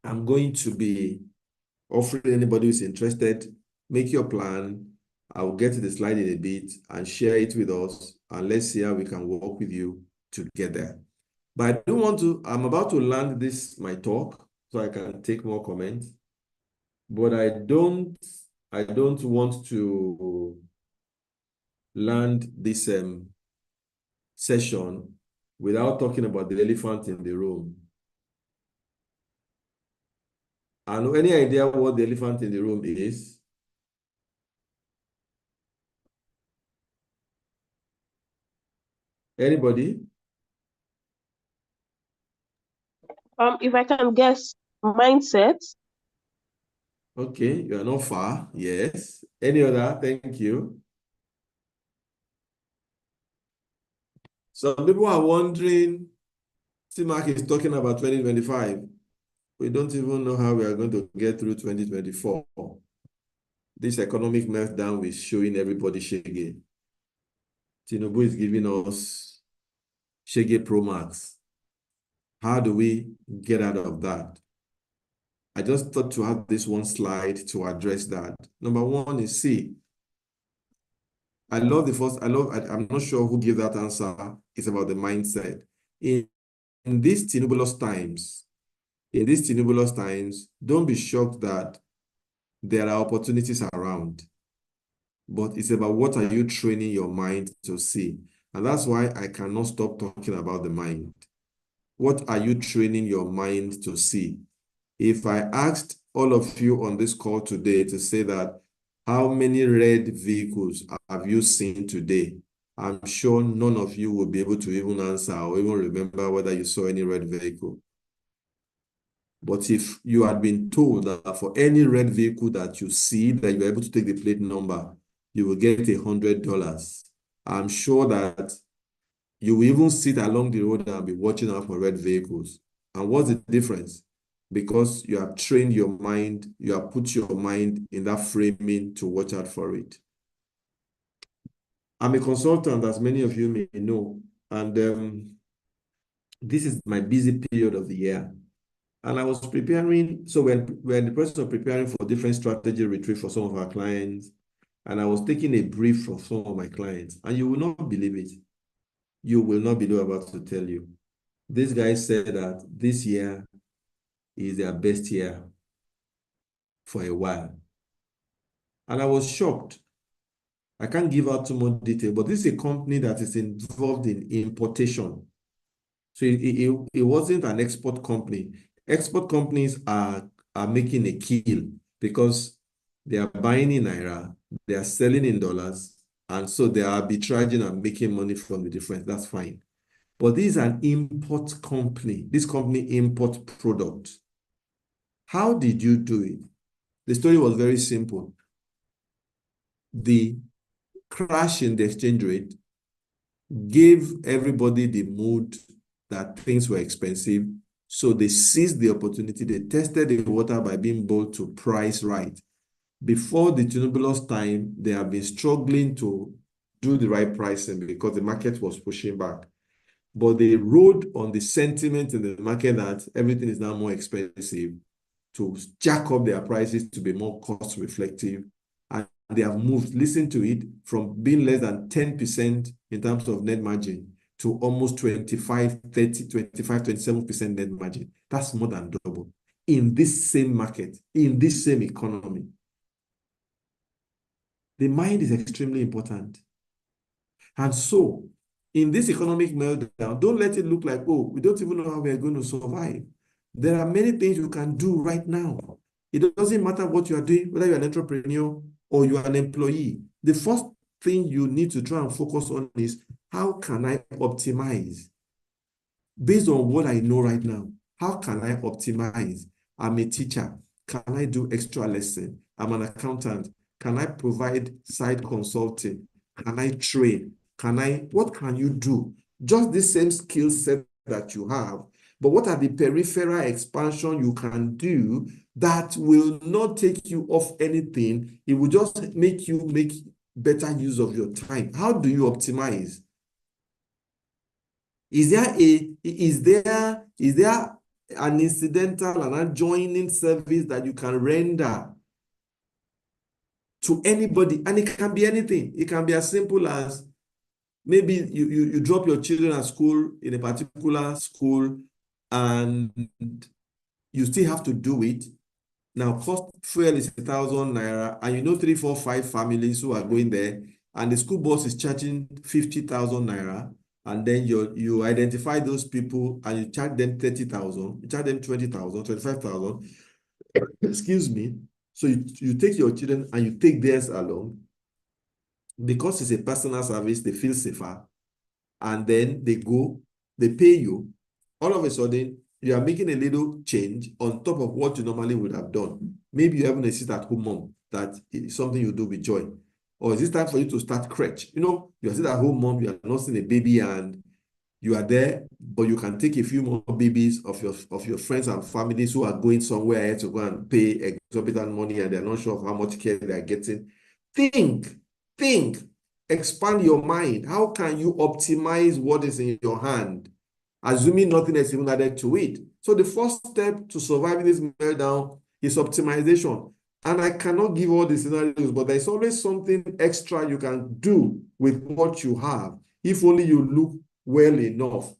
I'm going to be offering anybody who's interested, make your plan. I'll get to the slide in a bit and share it with us. And let's see how we can work with you to get there. But I don't want to, I'm about to land my talk so I can take more comments. But I don't want to land this session without talking about the elephant in the room. And any idea what the elephant in the room is? Anybody? If I can guess, mindset. Okay, you are not far. Yes. Any other? Thank you. Some people are wondering, Mark is talking about 2025. We don't even know how we are going to get through 2024. This economic meltdown is showing everybody shege. Tinubu is giving us shege Pro Max. How do we get out of that? I just thought to have this one slide to address that. Number one is C. I'm not sure who gave that answer. It's about the mindset. In these tinubulous times, don't be shocked that there are opportunities around. but it's about what are you training your mind to see. And that's why I cannot stop talking about the mind. What are you training your mind to see? If I asked all of you on this call today to say that, how many red vehicles have you seen today? I'm sure none of you will be able to even answer or even remember whether you saw any red vehicle. But if you had been told that for any red vehicle that you see, that you're able to take the plate number, you will get $100. I'm sure that you will even sit along the road and be watching out for red vehicles. And what's the difference? Because you have trained your mind, you have put your mind in that framing to watch out for it. I'm a consultant, as many of you may know, and this is my busy period of the year. And I was preparing, so we're in the process of preparing for different strategy retreat for some of our clients. And I was taking a brief from some of my clients, and you will not believe it. You will not believe what I'm about to tell you. This guy said that this year is their best year for a while. And I was shocked. I can't give out too much detail, but this is a company that is involved in importation. So it wasn't an export company. Export companies are making a kill because they are buying in Naira, they are selling in dollars, and so they are arbitraging and making money from the difference. That's fine. But this is an import company. This company imports products. How did you do it? The story was very simple. The crash in the exchange rate gave everybody the mood that things were expensive. So they seized the opportunity. They tested the water by being able to price right. Before the tumultuous time, they have been struggling to do the right pricing because the market was pushing back. But they rode on the sentiment in the market that everything is now more expensive to jack up their prices to be more cost reflective. And they have moved, listen to it, from being less than 10% in terms of net margin to almost 25, 30, 25, 27% net margin. That's more than double in this same market, in this same economy. The mind is extremely important. And so, in this economic meltdown, don't let it look like, oh, we don't even know how we are going to survive. There are many things you can do right now. It doesn't matter what you are doing, whether you're an entrepreneur or you are an employee. The first thing you need to try and focus on is, how can I optimize? Based on what I know right now, how can I optimize? I'm a teacher. Can I do extra lesson? I'm an accountant. Can I provide side consulting? Can I train? What can you do? Just the same skill set that you have, but what are the peripheral expansion you can do that will not take you off anything? It will just make you make better use of your time. How do you optimize? Is there an incidental and adjoining service that you can render to anybody? And it can be anything. It can be as simple as maybe you drop your children at school in a particular school and you still have to do it. Now, cost fuel is 1,000 naira, and you know 3, 4, 5 families who are going there, and the school bus is charging 50,000 naira, and then you identify those people and you charge them 30,000, you charge them 20,000, 25,000. Excuse me. So you take your children and you take theirs along. Because it's a personal service, they feel safer. And then they go, they pay you. All of a sudden, you are making a little change on top of what you normally would have done. Maybe you have a sit-at-home mom that is something you do with joy. Or is it time for you to start crutch? You know, you are sit-at-home mom, you are nursing a baby and you are there, but you can take a few more babies of your friends and families who are going somewhere to go and pay exorbitant money and they're not sure of how much care they are getting. Think, expand your mind. How can you optimize what is in your hand? Assuming nothing is even added to it. So the first step to surviving this meltdown is optimization. And I cannot give all the scenarios, but there's always something extra you can do with what you have, if only you look well enough.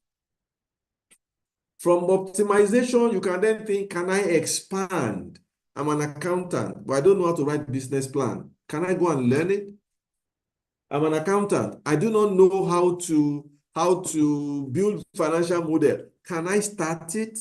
From optimization, you can then think, can I expand? I'm an accountant, but I don't know how to write a business plan. Can I go and learn it? I'm an accountant. I do not know how to build financial model. Can I start it?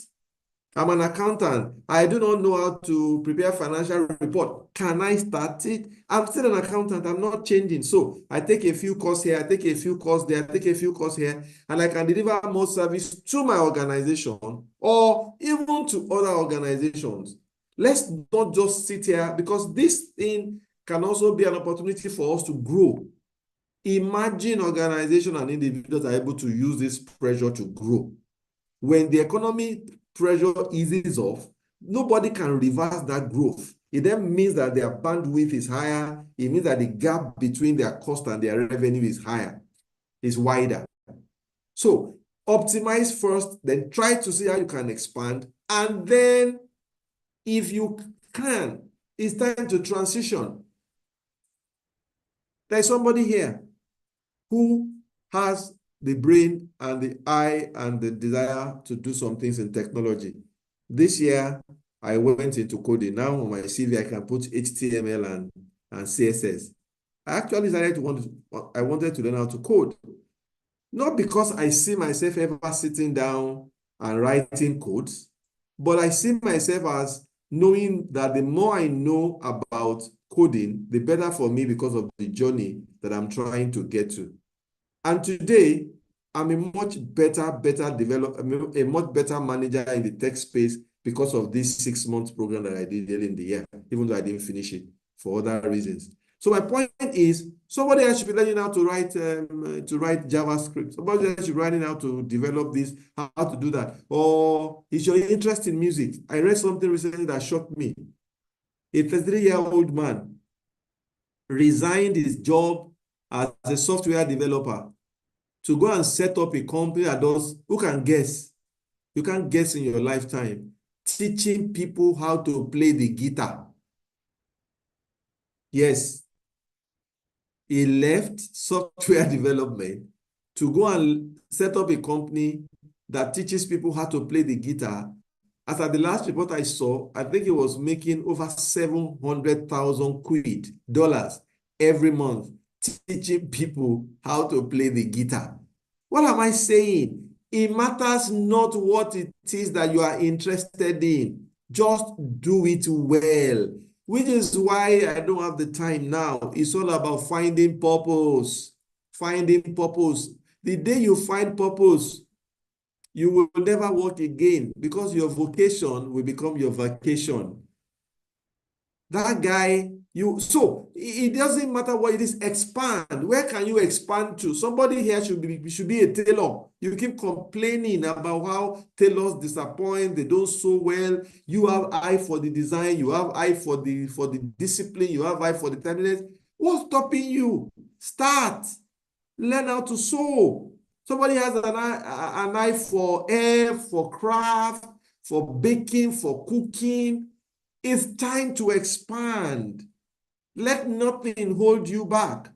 I'm an accountant. I do not know how to prepare financial report. Can I start it? I'm still an accountant. I'm not changing. So I take a few courses here, I take a few courses there, I take a few courses here, and I can deliver more service to my organization or even to other organizations. Let's not just sit here, because this thing can also be an opportunity for us to grow. Imagine organizations and individuals are able to use this pressure to grow. When the economy pressure eases off, nobody can reverse that growth. It then means that their bandwidth is higher. It means that the gap between their cost and their revenue is higher, is wider. So optimize first, then try to see how you can expand. And then if you can, it's time to transition. There's somebody here who has the brain and the eye and the desire to do some things in technology. This year, I went into coding. Now on my CV, I can put HTML and CSS. I actually I wanted to learn how to code. Not because I see myself ever sitting down and writing codes, but I see myself as knowing that the more I know about coding, the better for me because of the journey that I'm trying to get to. And today, I'm a much better developer, a much better manager in the tech space because of this 6-month program that I did early in the year, even though I didn't finish it for other reasons. So my point is, somebody else should be learning how to write JavaScript. Somebody else should be learning how to develop this, how to do that. Or is your interest in music? I read something recently that shocked me. A 33-year-old man resigned his job as a software developer to go and set up a company that does, who can guess? You can't guess in your lifetime, teaching people how to play the guitar. Yes, he left software development to go and set up a company that teaches people how to play the guitar. As at the last report I saw, I think he was making over 700,000 dollars every month, teaching people how to play the guitar. What am I saying? It matters not what it is that you are interested in. Just do it well, which is why I don't have the time now. It's all about finding purpose. Finding purpose. The day you find purpose, you will never work again because your vocation will become your vacation. That guy, so it doesn't matter what it is, expand. Where can you expand to? Somebody here should be a tailor. You keep complaining about how tailors disappoint, they don't sew well. You have eye for the design, you have eye for the discipline, you have eye for the timeliness. What's stopping you? Start. Learn how to sew. Somebody has an eye for hair, for craft, for baking, for cooking. It's time to expand. Let nothing hold you back.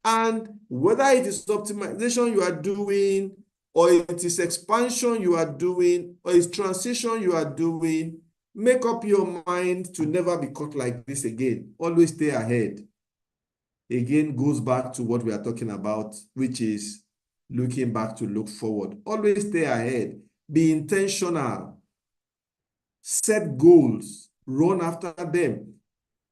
And whether it is optimization you are doing, or it is expansion you are doing, or it's transition you are doing, make up your mind to never be caught like this again. Always stay ahead. Again, goes back to what we are talking about, which is looking back to look forward. Always stay ahead. Be intentional. Set goals. Run after them.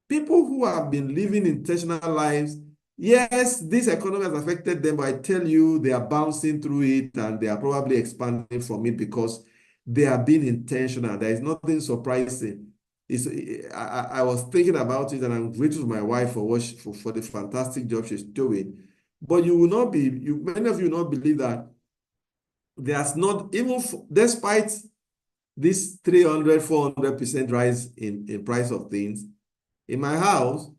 People who have been living intentional lives, yes, this economy has affected them, but I tell you, they are bouncing through it and they are probably expanding from it because they are being intentional. There is nothing surprising. I was thinking about it, and I'm grateful to my wife for the fantastic job she's doing. But you will not be, many of you will not believe that there's not, even despite this 300, 400% rise in price of things, in my house,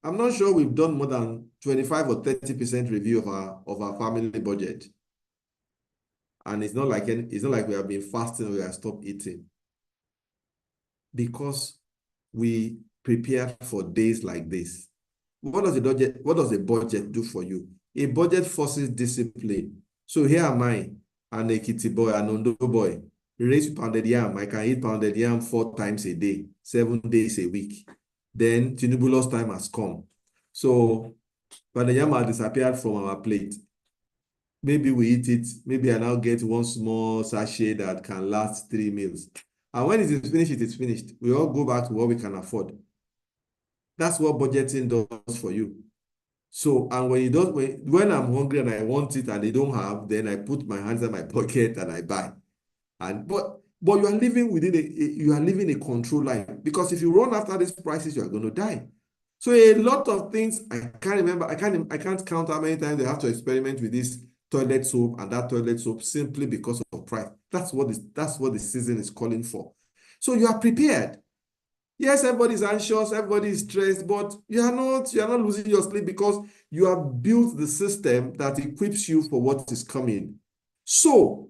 I'm not sure we've done more than 25 or 30% review of our family budget. And it's not like we have been fasting or we have stopped eating. Because we prepare for days like this. What does a budget do for you? A budget forces discipline. So here am I, an Ekiti boy, an Ondo boy, raised pounded yam. I can eat pounded yam 4 times a day, 7 days a week. Then Tinubu's time has come. So but the yam has disappeared from our plate. Maybe we eat it. Maybe I now get one small sachet that can last 3 meals. And when it is finished, it is finished. We all go back to what we can afford. That's what budgeting does for you. So, and when you don't, when I'm hungry and I want it and they don't have, then I put my hands in my pocket and I buy. And but you are living within you are living a control life, because if you run after these prices, you are going to die. So a lot of things I can't remember. I can't count how many times they have to experiment with this toilet soap and that toilet soap simply because of price. That's what the season is calling for. So you are prepared. Yes, everybody's anxious, everybody is stressed, but you are not losing your sleep because you have built the system that equips you for what is coming. So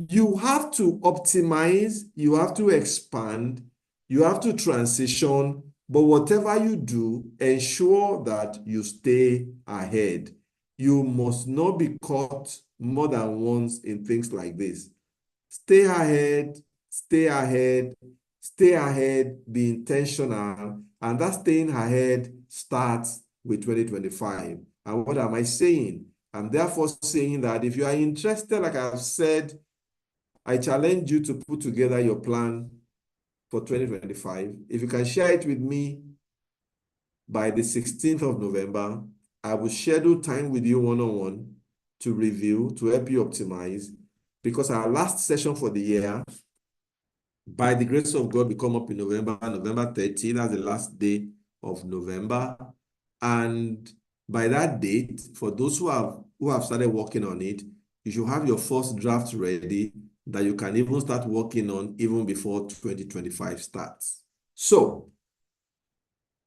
you have to optimize, you have to expand, you have to transition, but whatever you do, ensure that you stay ahead. You must not be caught more than once in things like this. Stay ahead, stay ahead, stay ahead, be intentional, and that staying ahead starts with 2025. And what am I saying? I'm therefore saying that if you are interested, like I've said, I challenge you to put together your plan for 2025. If you can share it with me by the 16th of November, I will schedule time with you one-on-one to review, to help you optimize, because our last session for the year, by the grace of God, will come up in November 30. That's the last day of November. And by that date, for those who have started working on it, you should have your first draft ready that you can even start working on even before 2025 starts. So,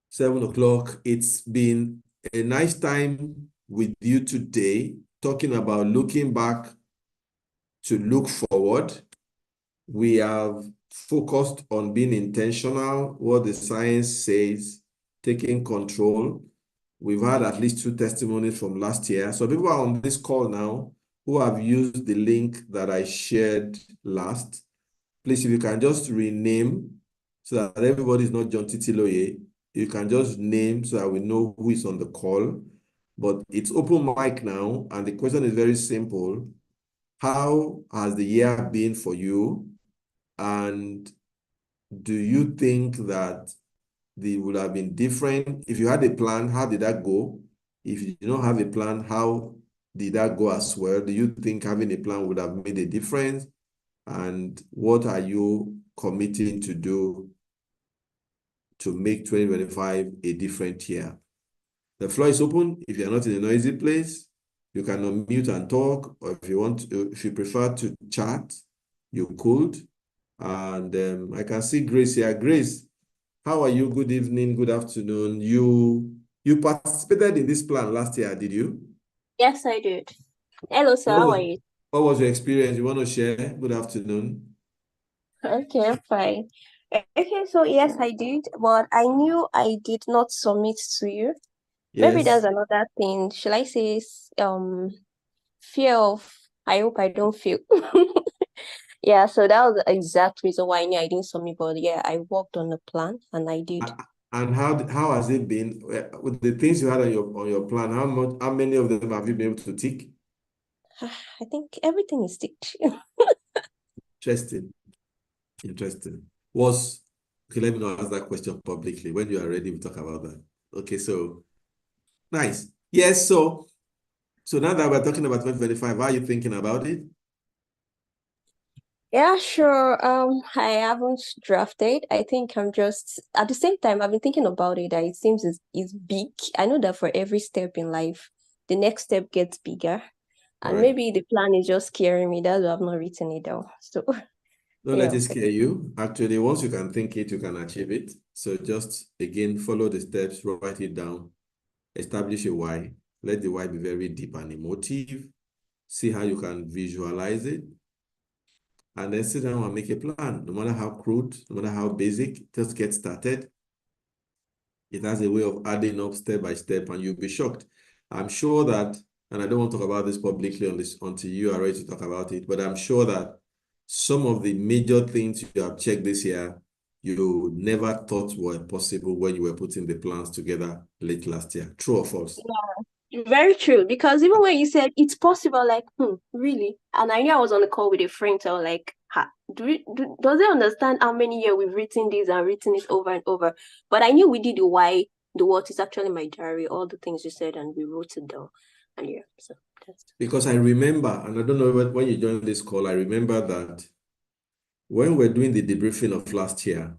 7 o'clock, it's been a nice time with you today, talking about looking back to look forward. We have focused on being intentional, what the science says, taking control. We've had at least 2 testimonies from last year. So people are on this call now who have used the link that I shared last. Please, if you can just rename so that everybody is not John Titiloye, you can just name so that we know who is on the call. But it's open mic now, and the question is very simple. How has the year been for you? And do you think that they would have been different? If you had a plan, how did that go? If you don't have a plan, how did that go as well? Do you think having a plan would have made a difference? And what are you committing to do to make 2025 a different year? The floor is open. If you're not in a noisy place, you can unmute and talk, or if you prefer to chat, you could. And I can see Grace here. Grace, how are you? Good evening, good afternoon. You participated in this plan last year, did you? Yes, I did. Hello, sir. How are you? What was your experience? You want to share? Good afternoon. Okay, I'm fine. Okay, so yes, I did, but I knew I did not submit to you. Maybe Yes. there's another thing. Shall I say, fear of, I hope I don't fail. Yeah, so that was the exact reason why I knew I didn't submit, but yeah, I worked on the plan and I did. And how has it been with the things you had on your plan? How many of them have you been able to tick? I think everything is ticked. Interesting. Okay, let me not ask that question publicly. When you are ready, we'll talk about that. Okay, so nice. Yes, so now that we're talking about 2025, how are you thinking about it? Yeah, sure. I haven't drafted. I think I'm just at the same time I've been thinking about it that it seems is big. I know that for every step in life, the next step gets bigger. And Right. maybe the plan is just scaring me. That's why I've not written it down. So Don't yeah. let it scare you. Actually, once you can think it, you can achieve it. So just again, follow the steps, write it down, establish a why. Let the why be very deep and emotive. See how you can visualize it. And then sit down and make a plan. No matter how crude, no matter how basic, just get started. It has a way of adding up step by step, and you'll be shocked. I'm sure that, and I don't want to talk about this publicly on this until you are ready to talk about it, but I'm sure that some of the major things you have checked this year, you never thought were possible when you were putting the plans together late last year. True or false? Very true. Because even when you said it's possible, like, really? And I knew I was on the call with a friend, so I was like, does it understand how many years we've written this and written it over and over? But I knew we did the why, the what is actually my diary, all the things you said, and we wrote it down. And yeah, so that's Because I remember, and I don't know when you joined this call, I remember that when we're doing the debriefing of last year,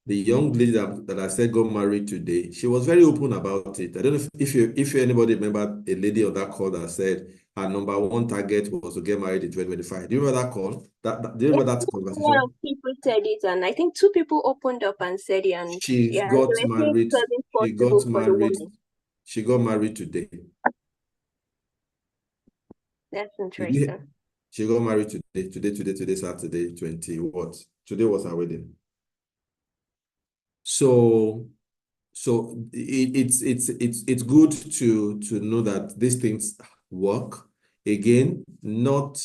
the young lady that I said got married today, she was very open about it. I don't know if anybody remember a lady on that call that said her number one target was to get married in 2025. Do you remember that call? Do you yeah, remember that a lot conversation? of people said it, and I think 2 people opened up and said it, and She yeah, got they were saying married. it wasn't She got possible for the married. woman. She got married today. That's Did you- interesting. She got married today, Saturday, 20 what? Today was her wedding. So it's good to know that these things work. Again, I'm not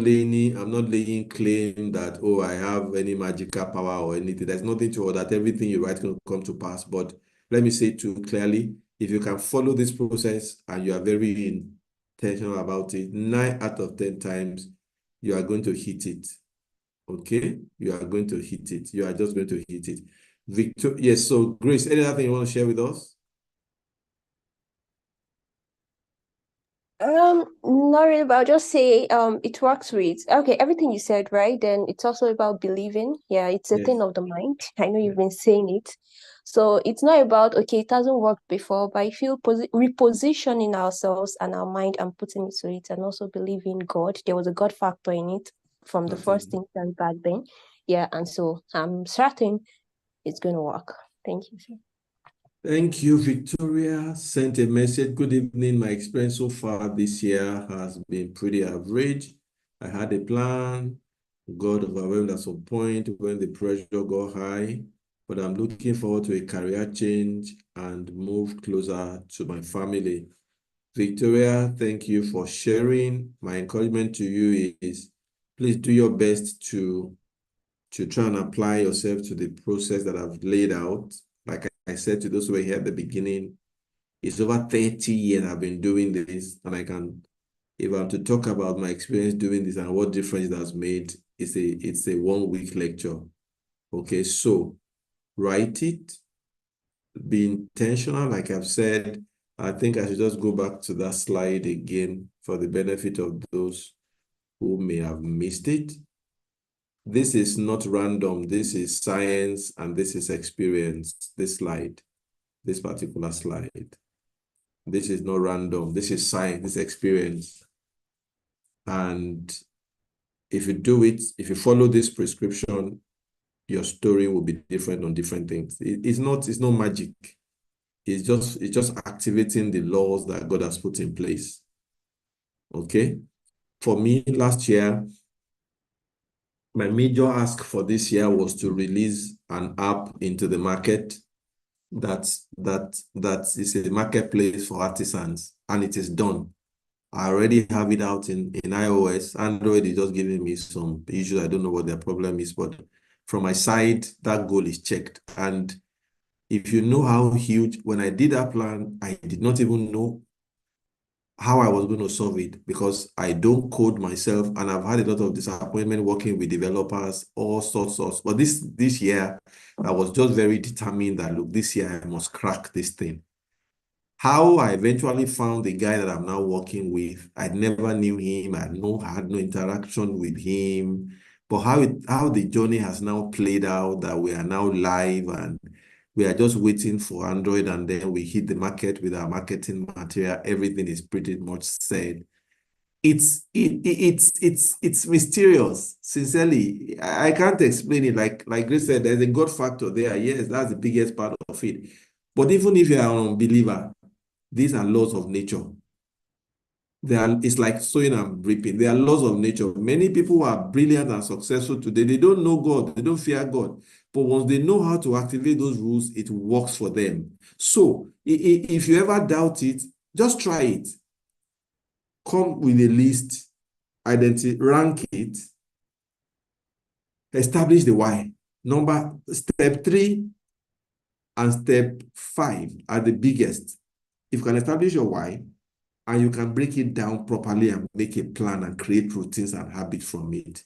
laying claim that, oh, I have any magical power or anything. There's nothing to that. Everything you write can come to pass. But let me say too clearly, if you can follow this process and you are very intentional about it, 9 out of 10 times you are going to hit it. Okay, you are going to hit it. You are just going to hit it. Victor, yes. So Grace, any other thing you want to share with us? Not really, but I'll just say, it works with, okay, everything you said, right? Then it's also about believing. Yeah, it's a Yes. thing of the mind. I know you've Yes. been saying it. So it's not about, okay, it hasn't worked before, but I feel repositioning ourselves and our mind and putting it to it, and also believing God. There was a God factor in it from the first instance back then. Yeah, and so I'm certain it's going to work. Thank you, sir. Thank you, Victoria. Sent a message. Good evening. My experience so far this year has been pretty average. I had a plan, got overwhelmed at some point when the pressure got high, but I'm looking forward to a career change and move closer to my family. Victoria, thank you for sharing. My encouragement to you is please do your best to try and apply yourself to the process that I've laid out. Like I said to those who were here at the beginning, it's over 30 years I've been doing this, and if I'm to talk about my experience doing this and what difference it has made, it's a 1 week lecture. Okay, so write it, be intentional. Like I've said, I think I should just go back to that slide again for the benefit of those who may have missed it. This is not random. This is science and this is experience. This slide, this particular slide. This is not random. This is science, this experience. And if you do it, if you follow this prescription, your story will be different on different things. It's not magic. It's just activating the laws that God has put in place. Okay. For me, last year, my major ask for this year was to release an app into the market that is a marketplace for artisans, and it is done. I already have it out in iOS. Android is just giving me some issues. I don't know what their problem is, but from my side, that goal is checked. And if you know how huge, when I did that plan, I did not even know how I was going to solve it because I don't code myself, and I've had a lot of disappointment working with developers, all sorts of. But this year, I was just very determined that, look, this year I must crack this thing. How I eventually found the guy that I'm now working with, I never knew him. I had no interaction with him. But how the journey has now played out, that we are now live and we are just waiting for Android, and then we hit the market with our marketing material. Everything is pretty much said. It's mysterious. Sincerely, I can't explain it. Like Grace said, there's a God factor there. Yes, that's the biggest part of it. But even if you are an unbeliever, these are laws of nature. It's like sowing and reaping. They are laws of nature. Many people who are brilliant and successful today, they don't know God. They don't fear God. But once they know how to activate those rules, it works for them. So if you ever doubt it, just try it. Come with a list, rank it, establish the why. Step 3 and step 5 are the biggest. if you can establish your why, and you can break it down properly and make a plan and create routines and habits from it,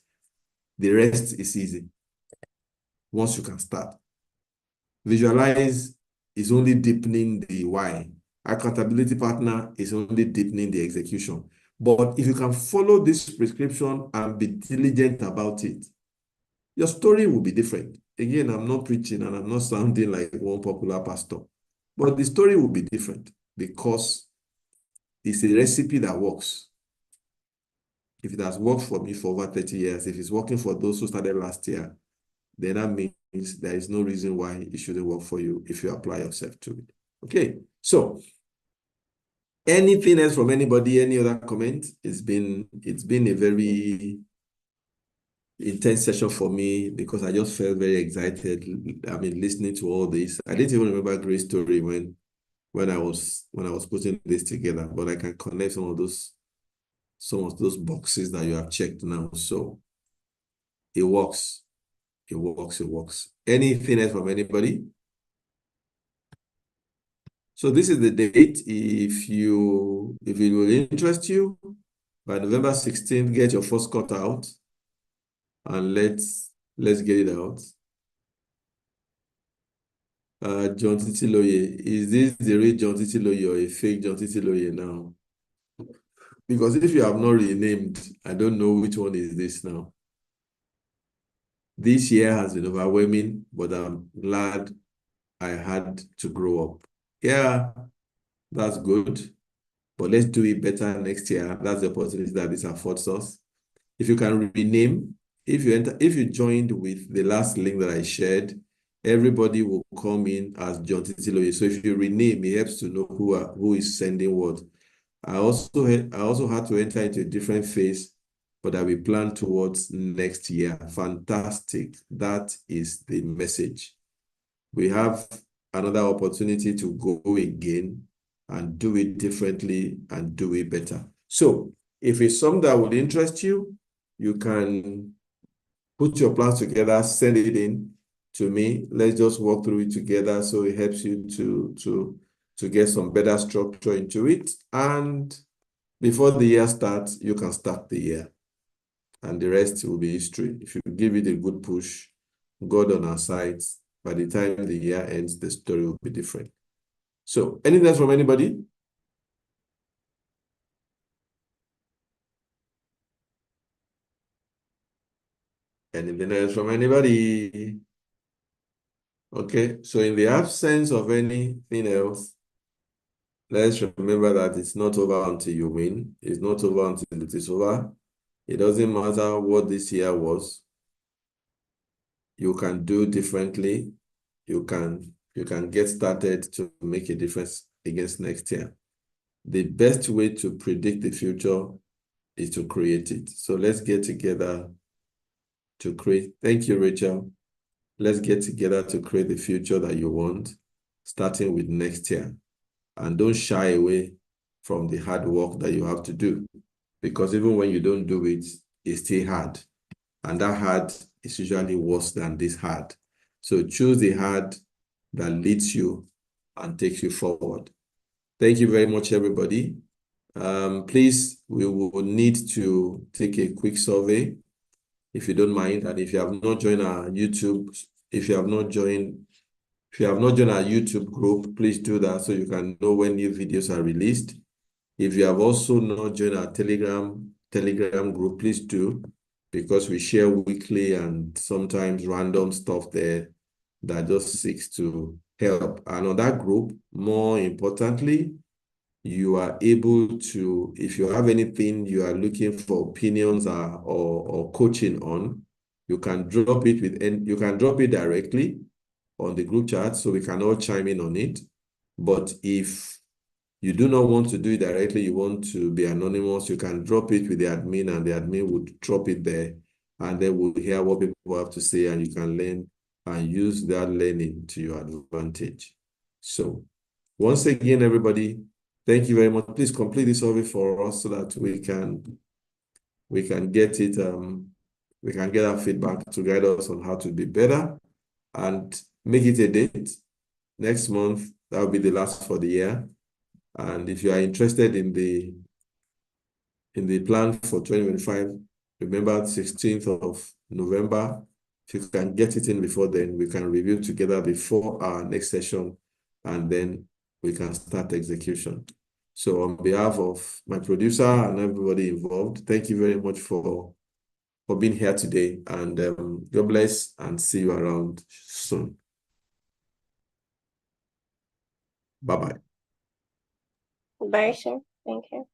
the rest is easy. Once you can start. Visualize is only deepening the why. Accountability partner is only deepening the execution. But if you can follow this prescription and be diligent about it, your story will be different. Again, I'm not preaching and I'm not sounding like one popular pastor, but the story will be different because it's a recipe that works. If it has worked for me for over 30 years, if it's working for those who started last year, then that means there is no reason why it shouldn't work for you if you apply yourself to it. Okay, so anything else from anybody, any other comment? It's been a very intense session for me because I just felt very excited. I mean, listening to all this. I didn't even remember Grace's story when I was putting this together, but I can connect some of those boxes that you have checked now. So it works. It works. It works. Anything else from anybody? So this is the date. If it will interest you, by November 16th, get your first cut out, and let's get it out. John Titiloye, is this the real John Titiloye or a fake John Titiloye now? Because if you have not renamed, I don't know which one is this now. This year has been overwhelming, but I'm glad I had to grow up. Yeah, that's good. But let's do it better next year. That's the opportunity that this affords us. If you can rename, if you joined with the last link that I shared, everybody will come in as John Titiloye. So if you rename, it helps to know who is sending what. I also had to enter into a different phase, but that we plan towards next year. Fantastic. That is the message. We have another opportunity to go again and do it differently and do it better. So if it's something that would interest you, you can put your plans together, send it in to me. Let's just walk through it together so it helps you to get some better structure into it. And before the year starts, you can start the year. And the rest will be history. If you give it a good push, God on our side, by the time the year ends, the story will be different. So, anything else from anybody? Anything else from anybody? Okay, so in the absence of anything else, let's remember that it's not over until you win. It's not over until it is over. It doesn't matter what this year was. You can do differently. You can get started to make a difference against next year. The best way to predict the future is to create it. So let's get together to create. Thank you, Rachel. Let's get together to create the future that you want, starting with next year. And don't shy away from the hard work that you have to do. Because even when you don't do it, it's still hard. And that hard is usually worse than this hard. So choose the hard that leads you and takes you forward. Thank you very much, everybody. Please, we will need to take a quick survey, if you don't mind. And if you have not joined our YouTube, if you have not joined our YouTube group, please do that so you can know when new videos are released. If you have also not joined our Telegram group, please do, because we share weekly and sometimes random stuff there that just seeks to help. And on that group, more importantly, you are able to, if you have anything you are looking for opinions or coaching on, you can drop it directly on the group chat so we can all chime in on it. But if you do not want to do it directly, you want to be anonymous, you can drop it with the admin and the admin would drop it there, and then we'll hear what people have to say and you can learn and use that learning to your advantage. So once again, everybody, thank you very much. Please complete this survey for us so that we can get it, we can get our feedback to guide us on how to be better, and make it a date. Next month, that will be the last for the year. And if you are interested in the plan for 2025, remember 16th of November. If you can get it in before then, we can review together before our next session, and then we can start execution. So on behalf of my producer and everybody involved, thank you very much for being here today, and God bless, and see you around soon. Bye-bye. Bye, sir. Thank you.